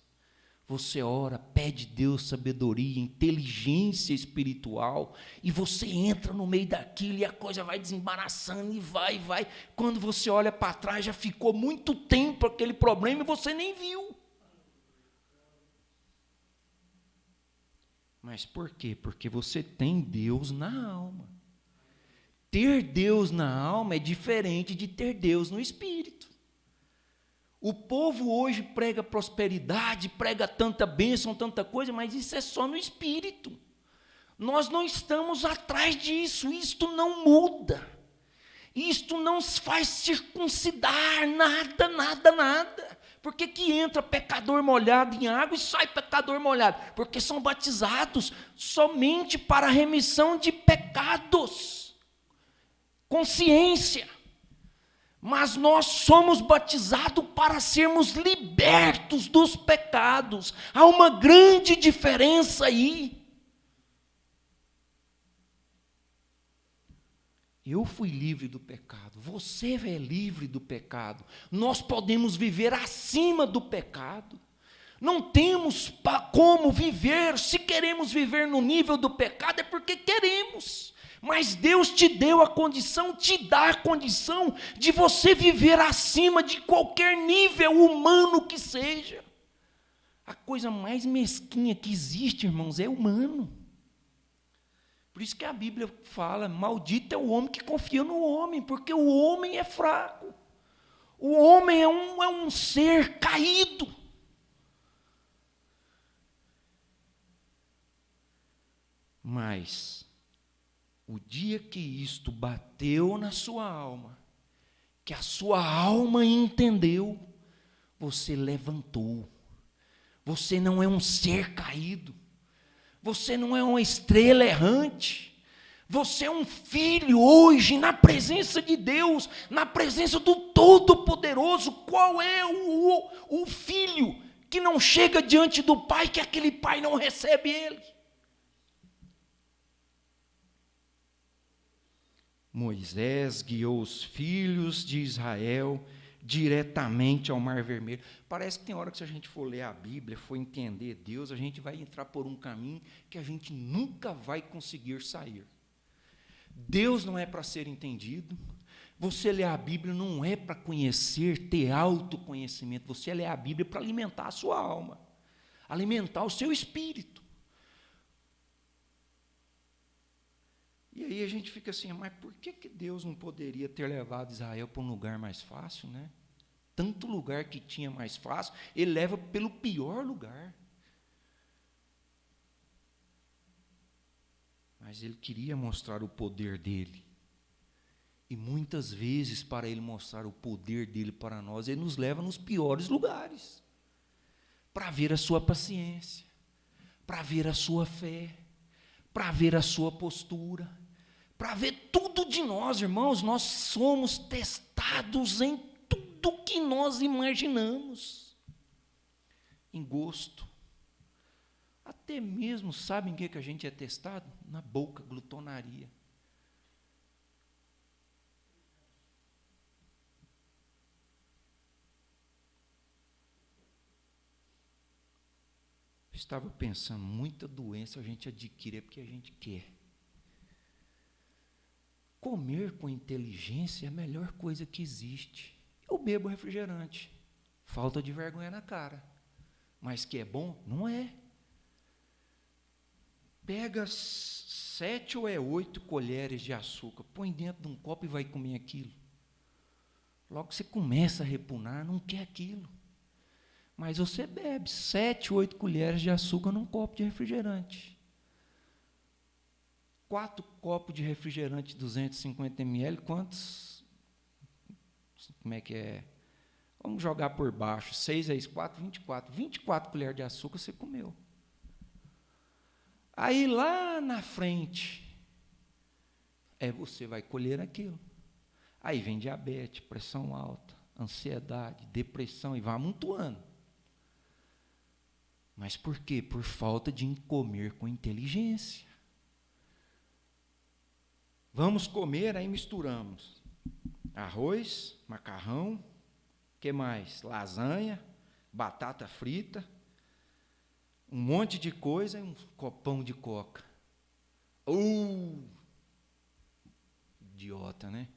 Você ora, pede Deus sabedoria, inteligência espiritual, e você entra no meio daquilo e a coisa vai desembaraçando e vai. Quando você olha para trás, já ficou muito tempo aquele problema e você nem viu. Mas por quê? Porque você tem Deus na alma. Ter Deus na alma é diferente de ter Deus no espírito. O povo hoje prega prosperidade, prega tanta bênção, tanta coisa, mas isso é só no espírito. Nós não estamos atrás disso, isto não muda. Isto não faz circuncidar nada. Por que entra pecador molhado em água e sai pecador molhado? Porque são batizados somente para a remissão de pecados. Consciência. Mas nós somos batizados para sermos libertos dos pecados. Há uma grande diferença aí. Eu fui livre do pecado, você é livre do pecado. Nós podemos viver acima do pecado. Não temos como viver, se queremos viver no nível do pecado, é porque queremos. Mas Deus te deu a condição, te dá a condição de você viver acima de qualquer nível humano que seja. A coisa mais mesquinha que existe, irmãos, é humano. Por isso que a Bíblia fala, maldito é o homem que confia no homem, porque o homem é fraco. O homem é um ser caído. Mas, o dia que isto bateu na sua alma, que a sua alma entendeu, você levantou. Você não é um ser caído. Você não é uma estrela errante. Você é um filho hoje, na presença de Deus, na presença do Todo-Poderoso. Qual é o filho que não chega diante do pai, que aquele pai não recebe ele? Moisés guiou os filhos de Israel diretamente ao Mar Vermelho. Parece que tem hora que, se a gente for ler a Bíblia, for entender Deus, a gente vai entrar por um caminho que a gente nunca vai conseguir sair. Deus não é para ser entendido. Você ler a Bíblia não é para conhecer, ter autoconhecimento. Você lê a Bíblia para alimentar a sua alma, alimentar o seu espírito. E aí a gente fica assim, mas por que Deus não poderia ter levado Israel para um lugar mais fácil, né? Tanto lugar que tinha mais fácil, ele leva pelo pior lugar. Mas ele queria mostrar o poder dele. E muitas vezes, para ele mostrar o poder dele para nós, ele nos leva nos piores lugares, para ver a sua paciência, para ver a sua fé, para ver a sua postura, para ver tudo de nós, irmãos. Nós somos testados em tudo que nós imaginamos, em gosto. Até mesmo, sabem em que a gente é testado? Na boca, glutonaria. Estava pensando, muita doença a gente adquire porque a gente quer. Comer com inteligência é a melhor coisa que existe. Eu bebo refrigerante, falta de vergonha na cara. Mas que é bom? Não é. Pega 7 ou 8 colheres de açúcar, põe dentro de um copo e vai comer aquilo. Logo você começa a repugnar, não quer aquilo. Mas você bebe 7, 8 colheres de açúcar num copo de refrigerante. 4 copos de refrigerante de 250 ml, quantos? Como é que é? Vamos jogar por baixo. 6 vezes 4, 24. 24 colheres de açúcar você comeu. Aí lá na frente, você vai colher aquilo. Aí vem diabetes, pressão alta, ansiedade, depressão, e vai amontoando. Mas por quê? Por falta de comer com inteligência. Vamos comer, aí misturamos arroz, macarrão, que mais? Lasanha, batata frita, um monte de coisa e um copão de coca. Idiota, né?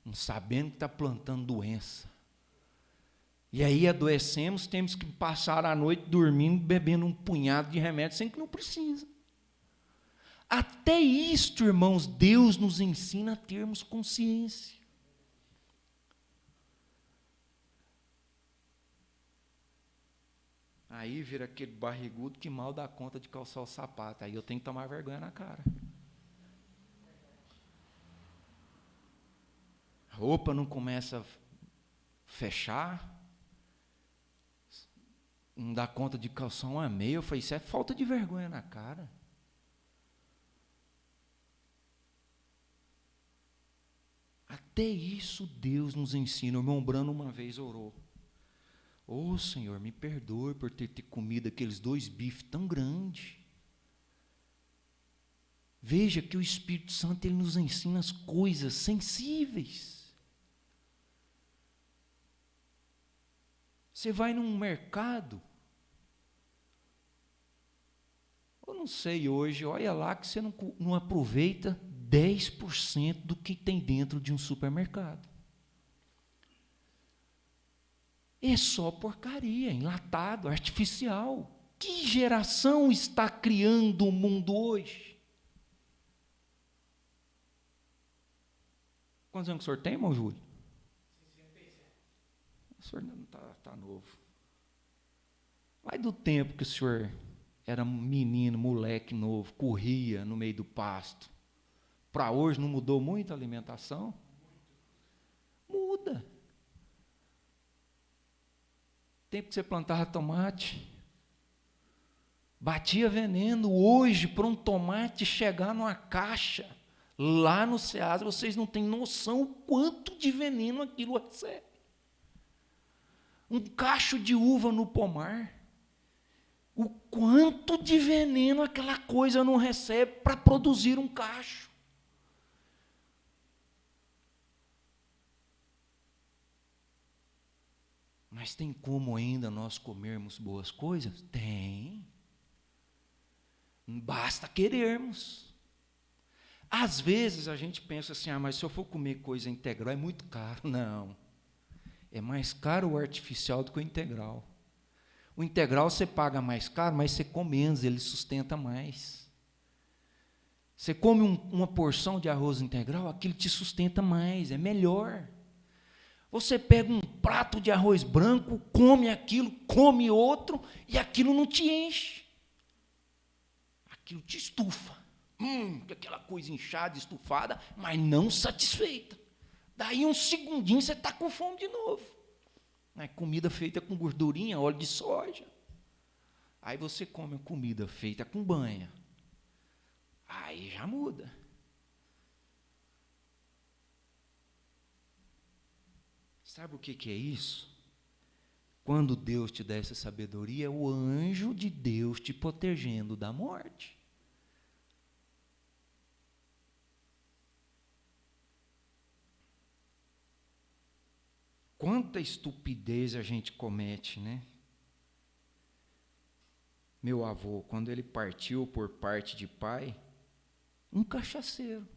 Não sabendo que está plantando doença. E aí adoecemos, temos que passar a noite dormindo, bebendo um punhado de remédio, sem que não precisa. Até isto, irmãos, Deus nos ensina a termos consciência. Aí vira aquele barrigudo que mal dá conta de calçar o sapato. Aí eu tenho que tomar vergonha na cara. A roupa não começa a fechar. Não dá conta de calçar uma meia. Eu falei, isso é falta de vergonha na cara. Até isso Deus nos ensina. O irmão Brano uma vez orou. Senhor, me perdoe por ter comido aqueles 2 bifes tão grandes. Veja que o Espírito Santo ele nos ensina as coisas sensíveis. Você vai num mercado, eu não sei hoje, olha lá que você não aproveita 10% do que tem dentro de um supermercado. É só porcaria, enlatado, artificial. Que geração está criando o mundo hoje? Quantos anos o senhor tem, irmão Júlio? 67. O senhor não está novo. Vai do tempo que o senhor era menino, moleque novo, corria no meio do pasto. Para hoje não mudou muito a alimentação? Muda. Tempo que você plantava tomate, batia veneno. Hoje, para um tomate chegar numa caixa, lá no Ceasa, vocês não têm noção o quanto de veneno aquilo recebe. Um cacho de uva no pomar, o quanto de veneno aquela coisa não recebe para produzir um cacho. Mas tem como ainda nós comermos boas coisas? Tem. Basta querermos. Às vezes a gente pensa assim, mas se eu for comer coisa integral é muito caro. Não. É mais caro o artificial do que o integral. O integral você paga mais caro, mas você come menos, ele sustenta mais. Você come uma porção de arroz integral, aquilo te sustenta mais, é melhor. Você pega um prato de arroz branco, come aquilo, come outro, e aquilo não te enche. Aquilo te estufa. Aquela coisa inchada, estufada, mas não satisfeita. Daí um segundinho você está com fome de novo. É comida feita com gordurinha, óleo de soja. Aí você come comida feita com banha. Aí já muda. Sabe o que é isso? Quando Deus te dá essa sabedoria, é o anjo de Deus te protegendo da morte. Quanta estupidez a gente comete, né? Meu avô, quando ele partiu por parte de pai, um cachaceiro.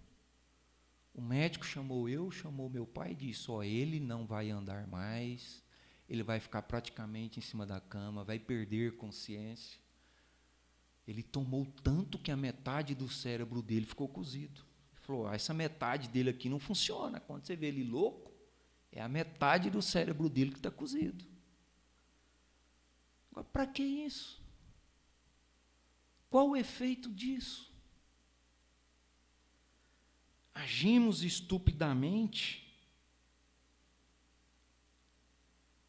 O médico chamou meu pai e disse, ele não vai andar mais, ele vai ficar praticamente em cima da cama, vai perder consciência. Ele tomou tanto que a metade do cérebro dele ficou cozido. Ele falou, essa metade dele aqui não funciona. Quando você vê ele louco, é a metade do cérebro dele que está cozido. Agora, para que isso? Qual o efeito disso? Agimos estupidamente.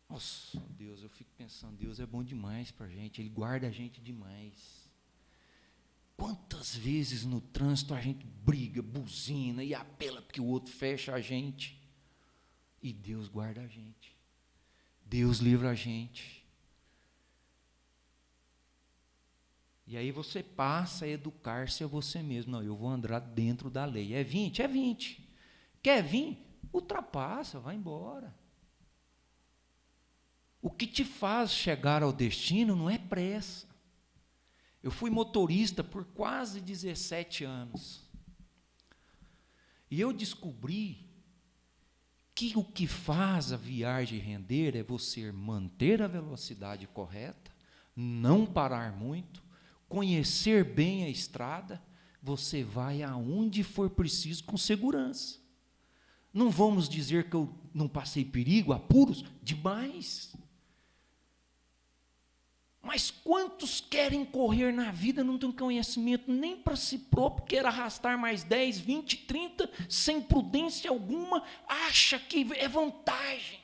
Nossa, Deus, eu fico pensando, Deus é bom demais para a gente, Ele guarda a gente demais. Quantas vezes no trânsito a gente briga, buzina e apela porque o outro fecha a gente. E Deus guarda a gente. Deus livra a gente. E aí você passa a educar-se a você mesmo. Não, eu vou andar dentro da lei. É 20? É 20. Quer vir? Ultrapassa, vai embora. O que te faz chegar ao destino não é pressa. Eu fui motorista por quase 17 anos. E eu descobri que o que faz a viagem render é você manter a velocidade correta, não parar muito, conhecer bem a estrada, você vai aonde for preciso com segurança. Não vamos dizer que eu não passei perigo, apuros, demais. Mas quantos querem correr na vida, não têm conhecimento nem para si próprio, quer arrastar mais 10, 20, 30, sem prudência alguma, acha que é vantagem.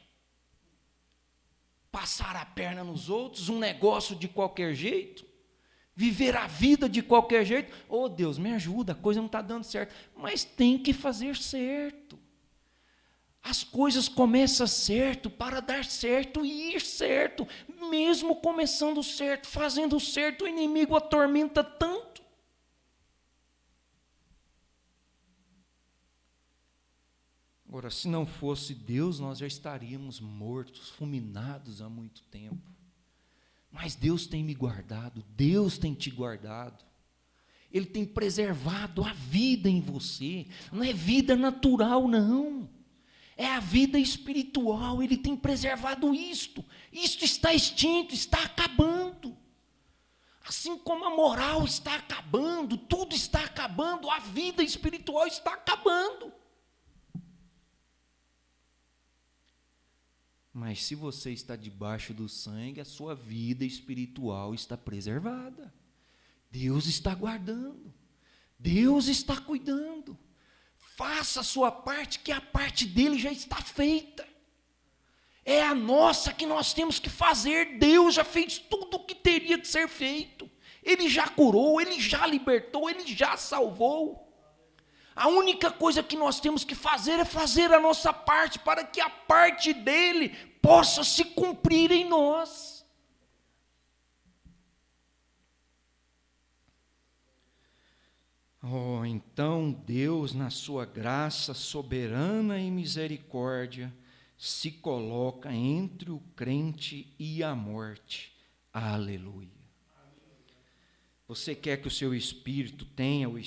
Passar a perna nos outros, um negócio de qualquer jeito, viver a vida de qualquer jeito. Oh, Deus, me ajuda, a coisa não está dando certo. Mas tem que fazer certo. As coisas começam certo para dar certo e ir certo. Mesmo começando certo, fazendo certo, o inimigo atormenta tanto. Agora, se não fosse Deus, nós já estaríamos mortos, fulminados há muito tempo. Mas Deus tem me guardado, Deus tem te guardado. Ele tem preservado a vida em você. Não é vida natural, não. É a vida espiritual, Ele tem preservado isto. Isto está extinto, está acabando. Assim como a moral está acabando, tudo está acabando, a vida espiritual está acabando. Mas se você está debaixo do sangue, a sua vida espiritual está preservada. Deus está guardando. Deus está cuidando. Faça a sua parte, que a parte dele já está feita. É a nossa que nós temos que fazer. Deus já fez tudo o que teria de ser feito. Ele já curou, Ele já libertou, Ele já salvou. A única coisa que nós temos que fazer é fazer a nossa parte, para que a parte dele possa se cumprir em nós. Oh, então Deus, na sua graça soberana e misericórdia, se coloca entre o crente e a morte. Aleluia. Você quer que o seu espírito tenha o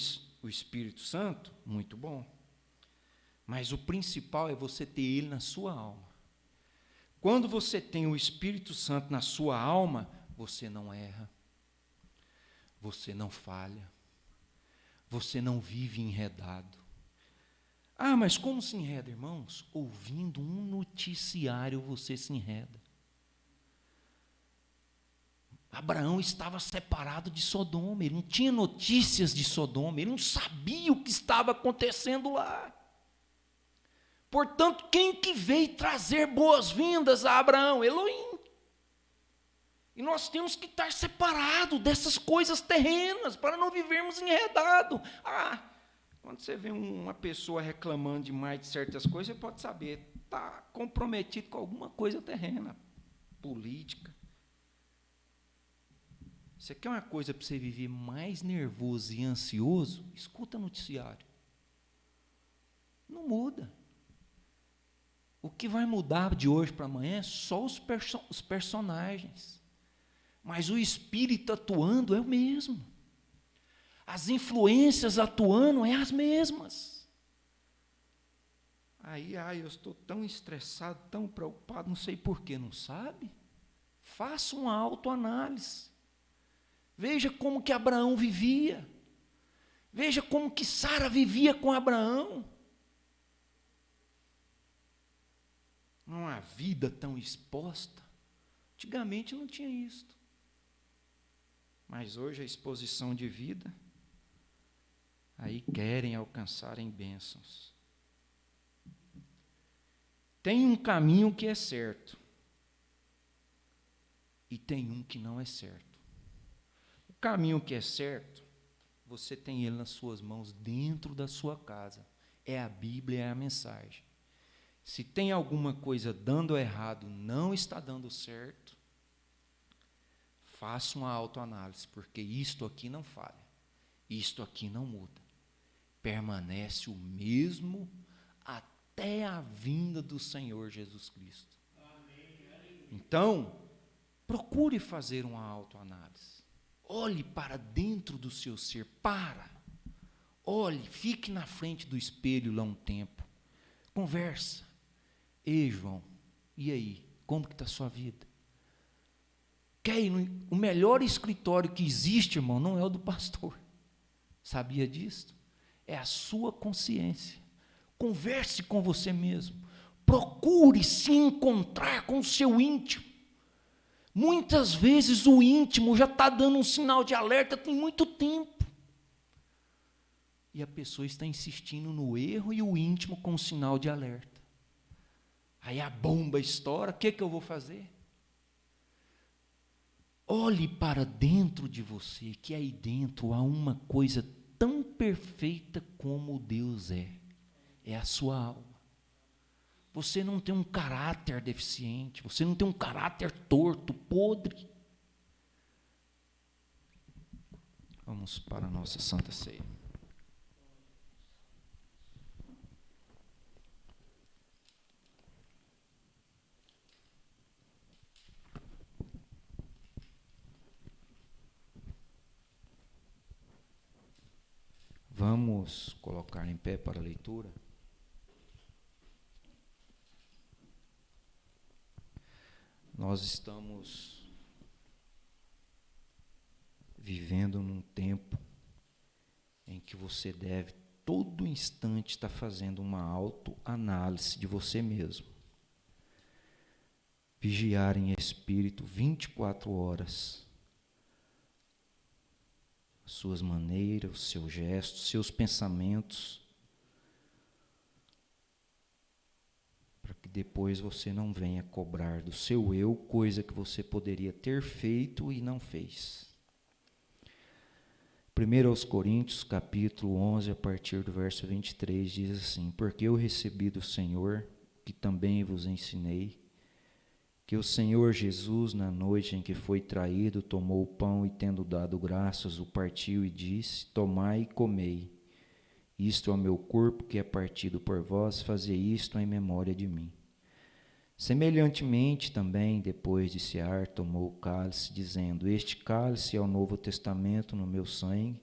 Espírito Santo? Muito bom. Mas o principal é você ter ele na sua alma. Quando você tem o Espírito Santo na sua alma, você não erra, você não falha, você não vive enredado. Ah, mas como se enreda, irmãos? Ouvindo um noticiário você se enreda. Abraão estava separado de Sodoma, ele não tinha notícias de Sodoma, ele não sabia o que estava acontecendo lá. Portanto, quem que veio trazer boas-vindas a Abraão? Elohim. E nós temos que estar separados dessas coisas terrenas, para não vivermos enredados. Quando você vê uma pessoa reclamando demais de certas coisas, você pode saber, está comprometido com alguma coisa terrena, política. Você quer uma coisa para você viver mais nervoso e ansioso? Escuta noticiário. Não muda. O que vai mudar de hoje para amanhã é só os personagens. Mas o espírito atuando é o mesmo. As influências atuando é as mesmas. Aí, eu estou tão estressado, tão preocupado, não sei porquê, não sabe? Faça uma autoanálise. Veja como que Abraão vivia. Veja como que Sara vivia com Abraão. Uma vida tão exposta. Antigamente não tinha isto. Mas hoje a exposição de vida, aí querem alcançarem bênçãos. Tem um caminho que é certo. E tem um que não é certo. O caminho que é certo, você tem ele nas suas mãos, dentro da sua casa. É a Bíblia, é a mensagem. Se tem alguma coisa dando errado, não está dando certo, faça uma autoanálise, porque isto aqui não falha, isto aqui não muda. Permanece o mesmo até a vinda do Senhor Jesus Cristo. Então, procure fazer uma autoanálise. Olhe para dentro do seu ser, olhe, fique na frente do espelho lá um tempo, conversa. Ei, João, e aí? Como que está a sua vida? O melhor escritório que existe, irmão, não é o do pastor. Sabia disso? É a sua consciência. Converse com você mesmo. Procure se encontrar com o seu íntimo. Muitas vezes o íntimo já está dando um sinal de alerta tem muito tempo. E a pessoa está insistindo no erro e o íntimo com o sinal de alerta. Aí a bomba estoura, o que eu vou fazer? Olhe para dentro de você, que aí dentro há uma coisa tão perfeita como Deus é a sua alma. Você não tem um caráter deficiente, você não tem um caráter torto, podre. Vamos para a nossa Santa Ceia. Vamos colocar em pé para a leitura. Nós estamos vivendo num tempo em que você deve, todo instante, estar fazendo uma autoanálise de você mesmo. Vigiar em espírito 24 horas. Suas maneiras, os seus gestos, seus pensamentos, para que depois você não venha cobrar do seu eu coisa que você poderia ter feito e não fez. 1 aos Coríntios, capítulo 11, a partir do verso 23, diz assim: porque eu recebi do Senhor, que também vos ensinei, que o Senhor Jesus, na noite em que foi traído, tomou o pão e, tendo dado graças, o partiu e disse: tomai e comei. Isto é o meu corpo que é partido por vós, fazei isto em memória de mim. Semelhantemente também, depois de cear, tomou o cálice, dizendo: Este cálice é o novo testamento no meu sangue.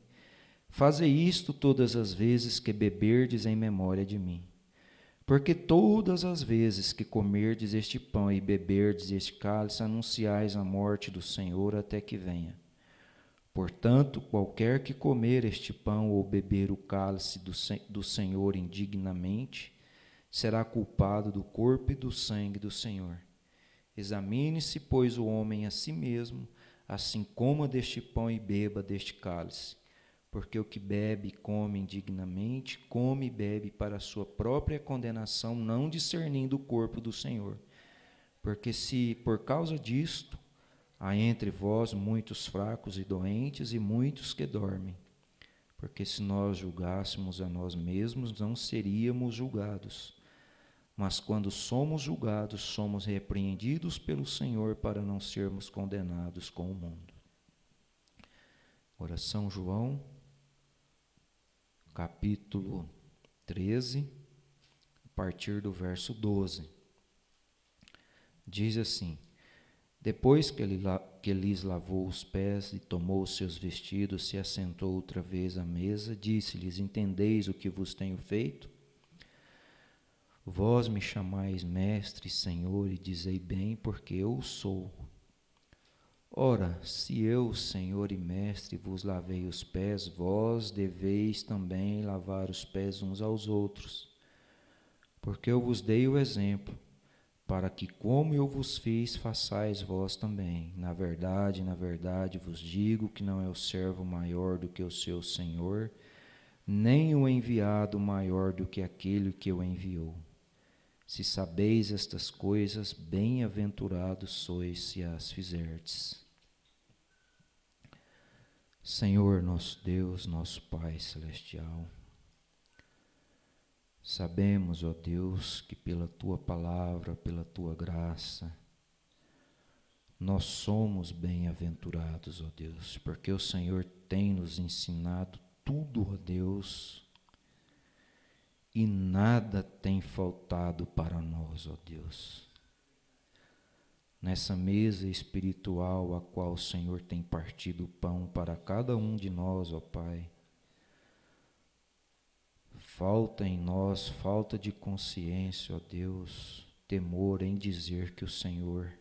Fazei isto todas as vezes que beberdes em memória de mim. Porque todas as vezes que comerdes este pão e beberdes este cálice, anunciais a morte do Senhor até que venha. Portanto, qualquer que comer este pão ou beber o cálice do Senhor indignamente, será culpado do corpo e do sangue do Senhor. Examine-se, pois, o homem a si mesmo, assim coma deste pão e beba deste cálice. Porque o que bebe e come indignamente, come e bebe para a sua própria condenação, não discernindo o corpo do Senhor. Porque se, por causa disto, há entre vós muitos fracos e doentes e muitos que dormem. Porque se nós julgássemos a nós mesmos, não seríamos julgados. Mas quando somos julgados, somos repreendidos pelo Senhor para não sermos condenados com o mundo. Oração João, capítulo 13, a partir do verso 12. Diz assim: Depois que lhes lavou os pés e tomou os seus vestidos, se assentou outra vez à mesa, disse-lhes: Entendeis o que vos tenho feito? Vós me chamais mestre, Senhor, e dizei bem, porque eu sou. Ora, se eu, Senhor e mestre, vos lavei os pés, vós deveis também lavar os pés uns aos outros. Porque eu vos dei o exemplo, para que, como eu vos fiz, façais vós também. Na verdade vos digo que não é o servo maior do que o seu senhor, nem o enviado maior do que aquele que o enviou. Se sabeis estas coisas, bem-aventurados sois se as fizerdes. Senhor, nosso Deus, nosso Pai celestial, sabemos, ó Deus, que pela Tua palavra, pela Tua graça, nós somos bem-aventurados, ó Deus, porque o Senhor tem nos ensinado tudo, ó Deus, e nada tem faltado para nós, ó Deus. Nessa mesa espiritual a qual o Senhor tem partido o pão para cada um de nós, ó Pai, falta em nós, falta de consciência, ó Deus, temor em dizer que o Senhor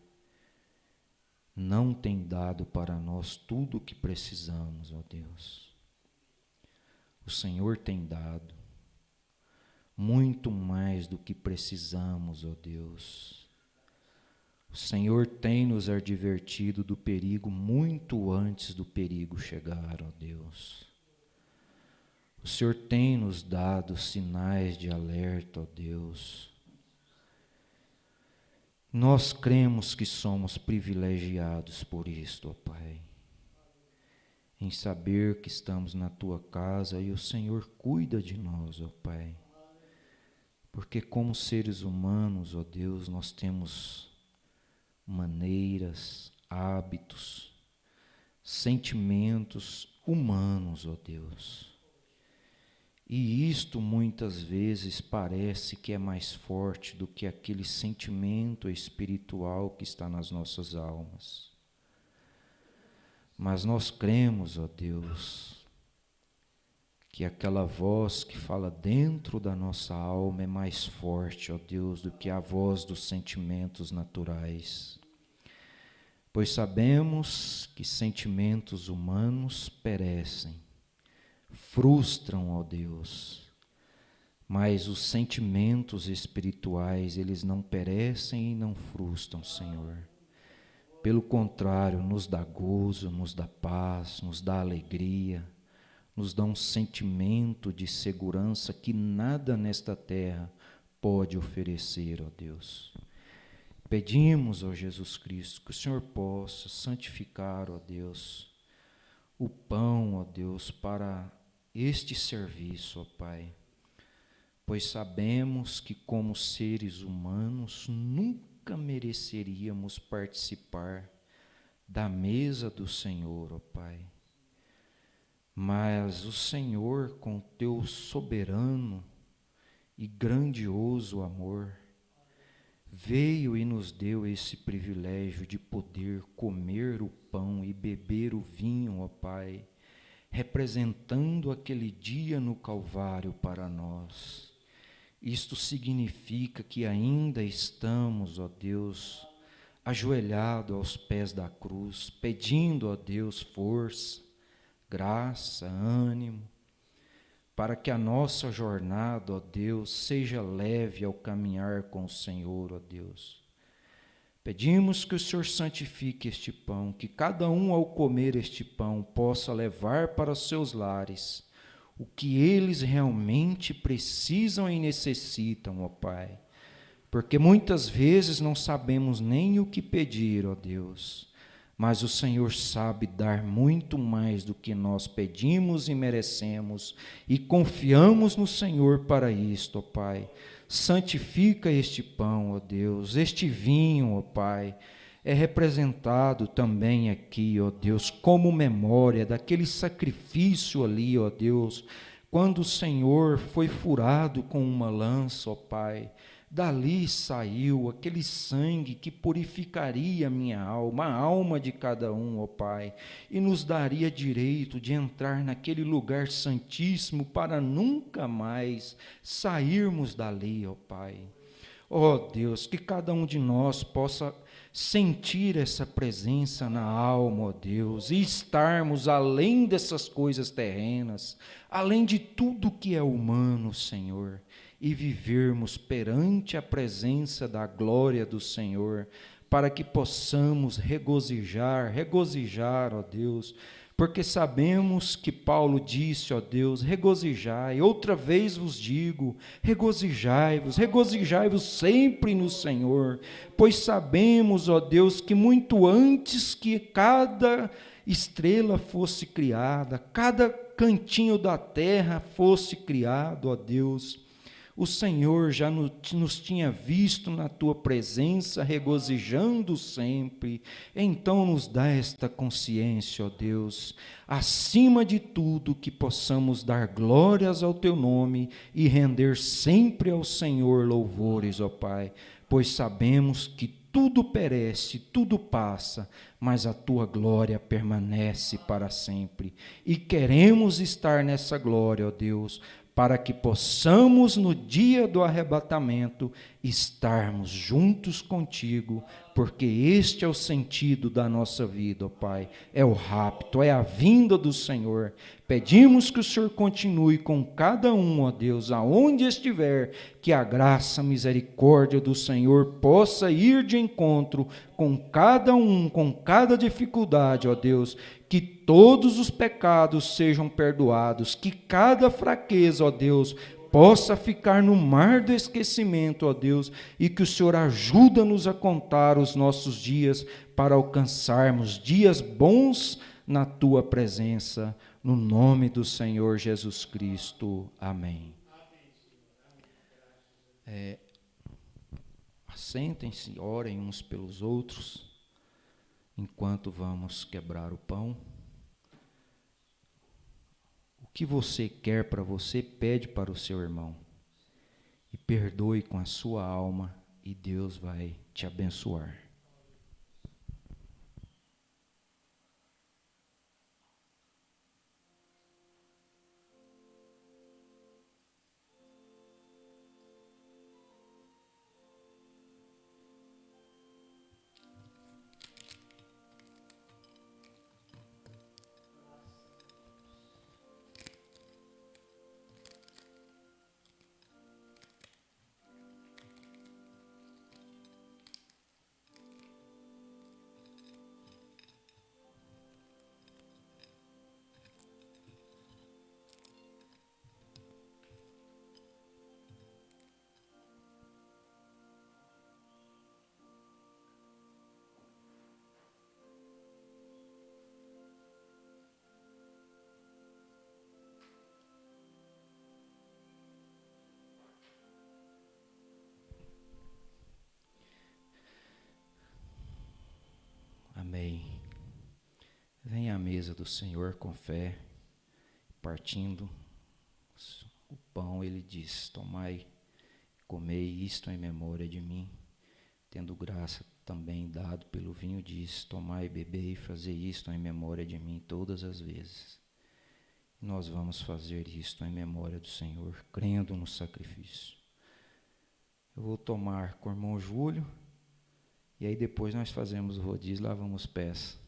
não tem dado para nós tudo o que precisamos, ó Deus. O Senhor tem dado muito mais do que precisamos, ó Deus. O Senhor tem nos advertido do perigo muito antes do perigo chegar, ó Deus. O Senhor tem nos dado sinais de alerta, ó Deus. Nós cremos que somos privilegiados por isto, ó Pai, em saber que estamos na Tua casa e o Senhor cuida de nós, ó Pai. Porque como seres humanos, ó Deus, nós temos maneiras, hábitos, sentimentos humanos, ó Deus. E isto muitas vezes parece que é mais forte do que aquele sentimento espiritual que está nas nossas almas. Mas nós cremos, ó Deus, que aquela voz que fala dentro da nossa alma é mais forte, ó Deus, do que a voz dos sentimentos naturais. Pois sabemos que sentimentos humanos perecem, frustram, ó Deus, mas os sentimentos espirituais, eles não perecem e não frustram, Senhor. Pelo contrário, nos dá gozo, nos dá paz, nos dá alegria, nos dá um sentimento de segurança que nada nesta terra pode oferecer, ó Deus. Pedimos, ó Jesus Cristo, que o Senhor possa santificar, ó Deus, o pão, ó Deus, para este serviço, ó Pai, pois sabemos que como seres humanos nunca mereceríamos participar da mesa do Senhor, ó Pai. Mas o Senhor, com teu soberano e grandioso amor, veio e nos deu esse privilégio de poder comer o pão e beber o vinho, ó Pai, representando aquele dia no Calvário para nós. Isto significa que ainda estamos, ó Deus, ajoelhados aos pés da cruz, pedindo a Deus força, graça, ânimo, para que a nossa jornada, ó Deus, seja leve ao caminhar com o Senhor, ó Deus. Pedimos que o Senhor santifique este pão, que cada um ao comer este pão possa levar para os seus lares o que eles realmente precisam e necessitam, ó Pai. Porque muitas vezes não sabemos nem o que pedir, ó Deus, mas o Senhor sabe dar muito mais do que nós pedimos e merecemos, e confiamos no Senhor para isto, ó Pai. Santifica este pão, ó Deus, este vinho, ó Pai, é representado também aqui, ó Deus, como memória daquele sacrifício ali, ó Deus, quando o Senhor foi furado com uma lança, ó Pai. Dali saiu aquele sangue que purificaria minha alma, a alma de cada um, ó Pai, e nos daria direito de entrar naquele lugar santíssimo para nunca mais sairmos dali, ó Pai. Ó Deus, que cada um de nós possa sentir essa presença na alma, ó Deus, e estarmos além dessas coisas terrenas, além de tudo que é humano, Senhor, e vivermos perante a presença da glória do Senhor, para que possamos regozijar, ó Deus, porque sabemos que Paulo disse, ó Deus, regozijai, outra vez vos digo, regozijai-vos sempre no Senhor, pois sabemos, ó Deus, que muito antes que cada estrela fosse criada, cada cantinho da terra fosse criado, ó Deus, o Senhor já nos tinha visto na tua presença, regozijando sempre. Então nos dá esta consciência, ó Deus, acima de tudo que possamos dar glórias ao teu nome e render sempre ao Senhor louvores, ó Pai, pois sabemos que tudo perece, tudo passa, mas a tua glória permanece para sempre. E queremos estar nessa glória, ó Deus, para que possamos no dia do arrebatamento estarmos juntos contigo, porque este é o sentido da nossa vida, ó Pai, é o rapto, é a vinda do Senhor. Pedimos que o Senhor continue com cada um, ó Deus, aonde estiver, que a graça, a misericórdia do Senhor possa ir de encontro com cada um, com cada dificuldade, ó Deus, que todos os pecados sejam perdoados, que cada fraqueza, ó Deus, possa ficar no mar do esquecimento, ó Deus, e que o Senhor ajuda-nos a contar os nossos dias para alcançarmos dias bons na tua presença, no nome do Senhor Jesus Cristo. Amém. Assentem-se, orem uns pelos outros, enquanto vamos quebrar o pão. O que você quer para você, pede para o seu irmão. E perdoe com a sua alma, e Deus vai te abençoar. Amém. Venha à mesa do Senhor com fé, partindo o pão, ele diz: tomai, comei isto em memória de mim. tendo graça também dado pelo vinho, diz: tomai e bebei e fazei isto em memória de mim todas as vezes. E nós vamos fazer isto em memória do Senhor, crendo no sacrifício. Eu vou tomar com o irmão Júlio, e aí depois nós fazemos o rodízio, lavamos os pés.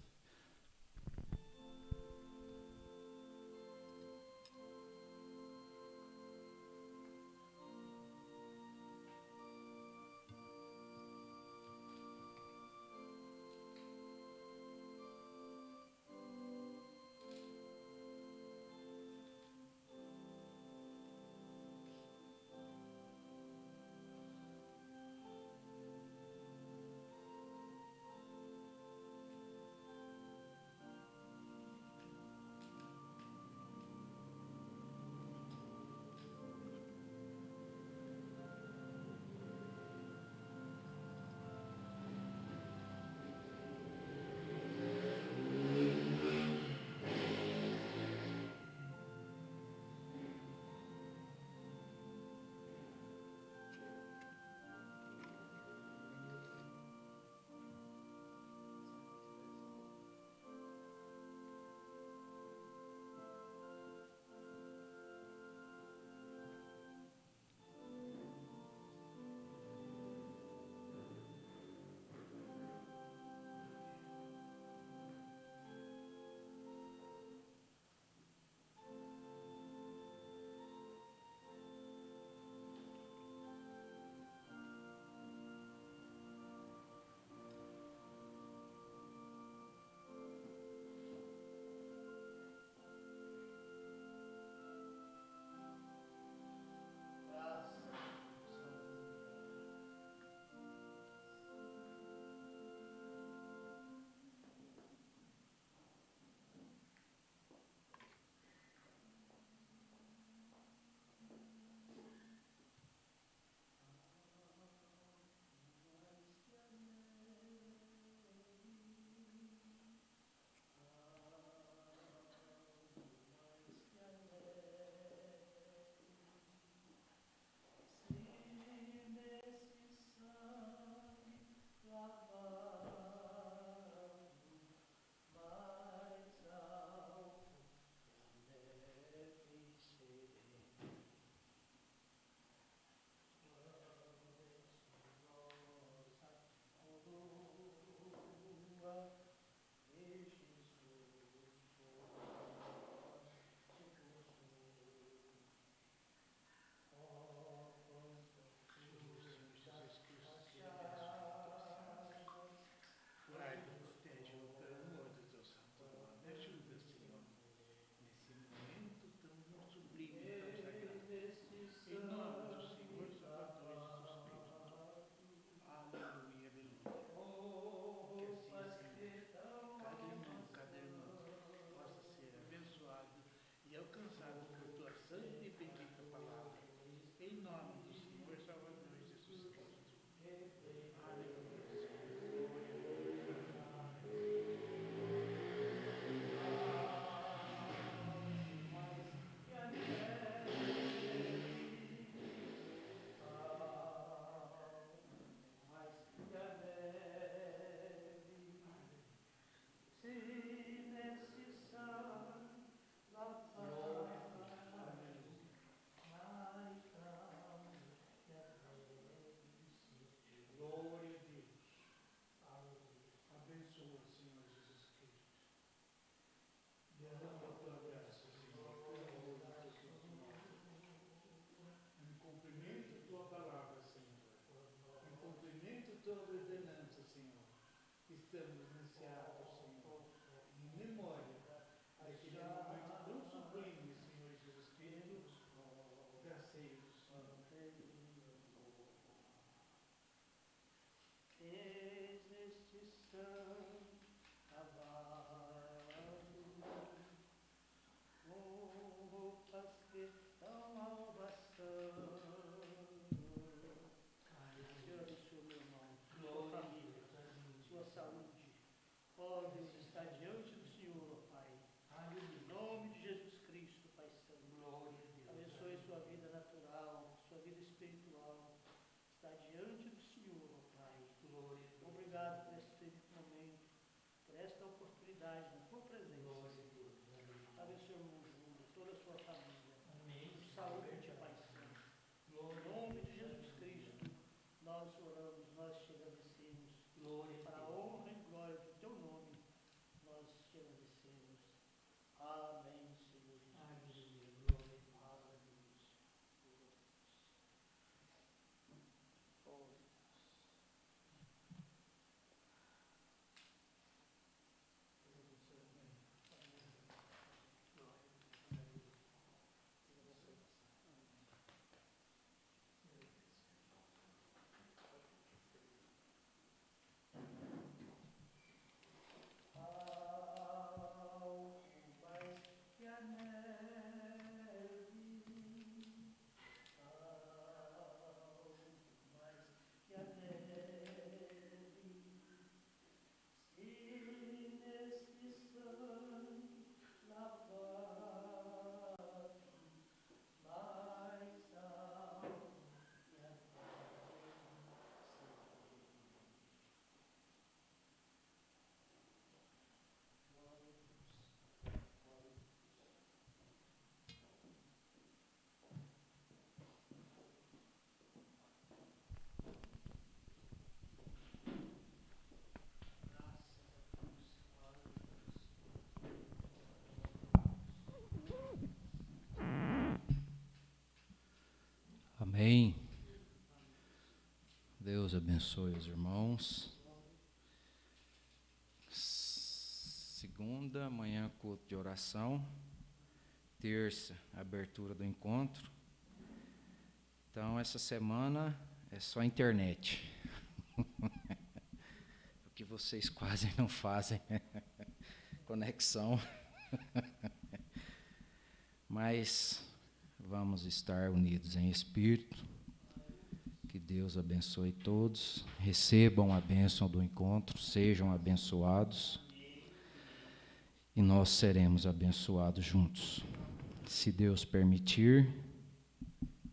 Está diante do Senhor, ó Pai. Deus abençoe os irmãos. Segunda, amanhã, culto de oração. Terça, abertura do encontro. Então, essa semana é só internet. O que vocês quase não fazem. Conexão. Mas vamos estar unidos em espírito. Que Deus abençoe todos. Recebam a bênção do encontro, sejam abençoados. E nós seremos abençoados juntos. Se Deus permitir.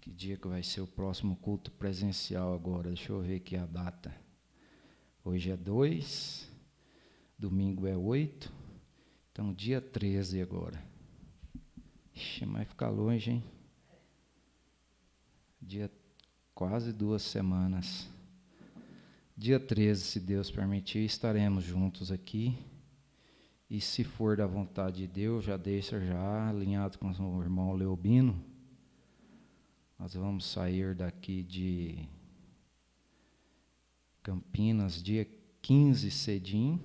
Que dia que vai ser o próximo culto presencial agora? Deixa eu ver aqui a data. Hoje é 2, domingo é 8, então dia 13 agora. Ixi, mas fica longe, hein? Dia quase 2 semanas. Dia 13, se Deus permitir, estaremos juntos aqui. E se for da vontade de Deus, já deixa já alinhado com o irmão Leobino. Nós vamos sair daqui de Campinas dia 15 cedinho.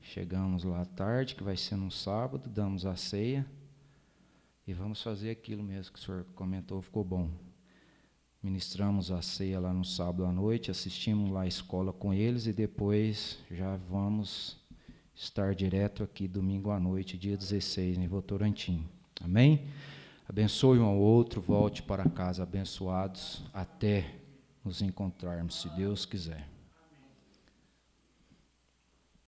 Chegamos lá à tarde, que vai ser no sábado, damos a ceia. E vamos fazer aquilo mesmo que o senhor comentou, ficou bom. Ministramos a ceia lá no sábado à noite, assistimos lá a escola com eles e depois já vamos estar direto aqui domingo à noite, dia 16, em Votorantim. Amém? Abençoe um ao outro, volte para casa abençoados, até nos encontrarmos, se Deus quiser.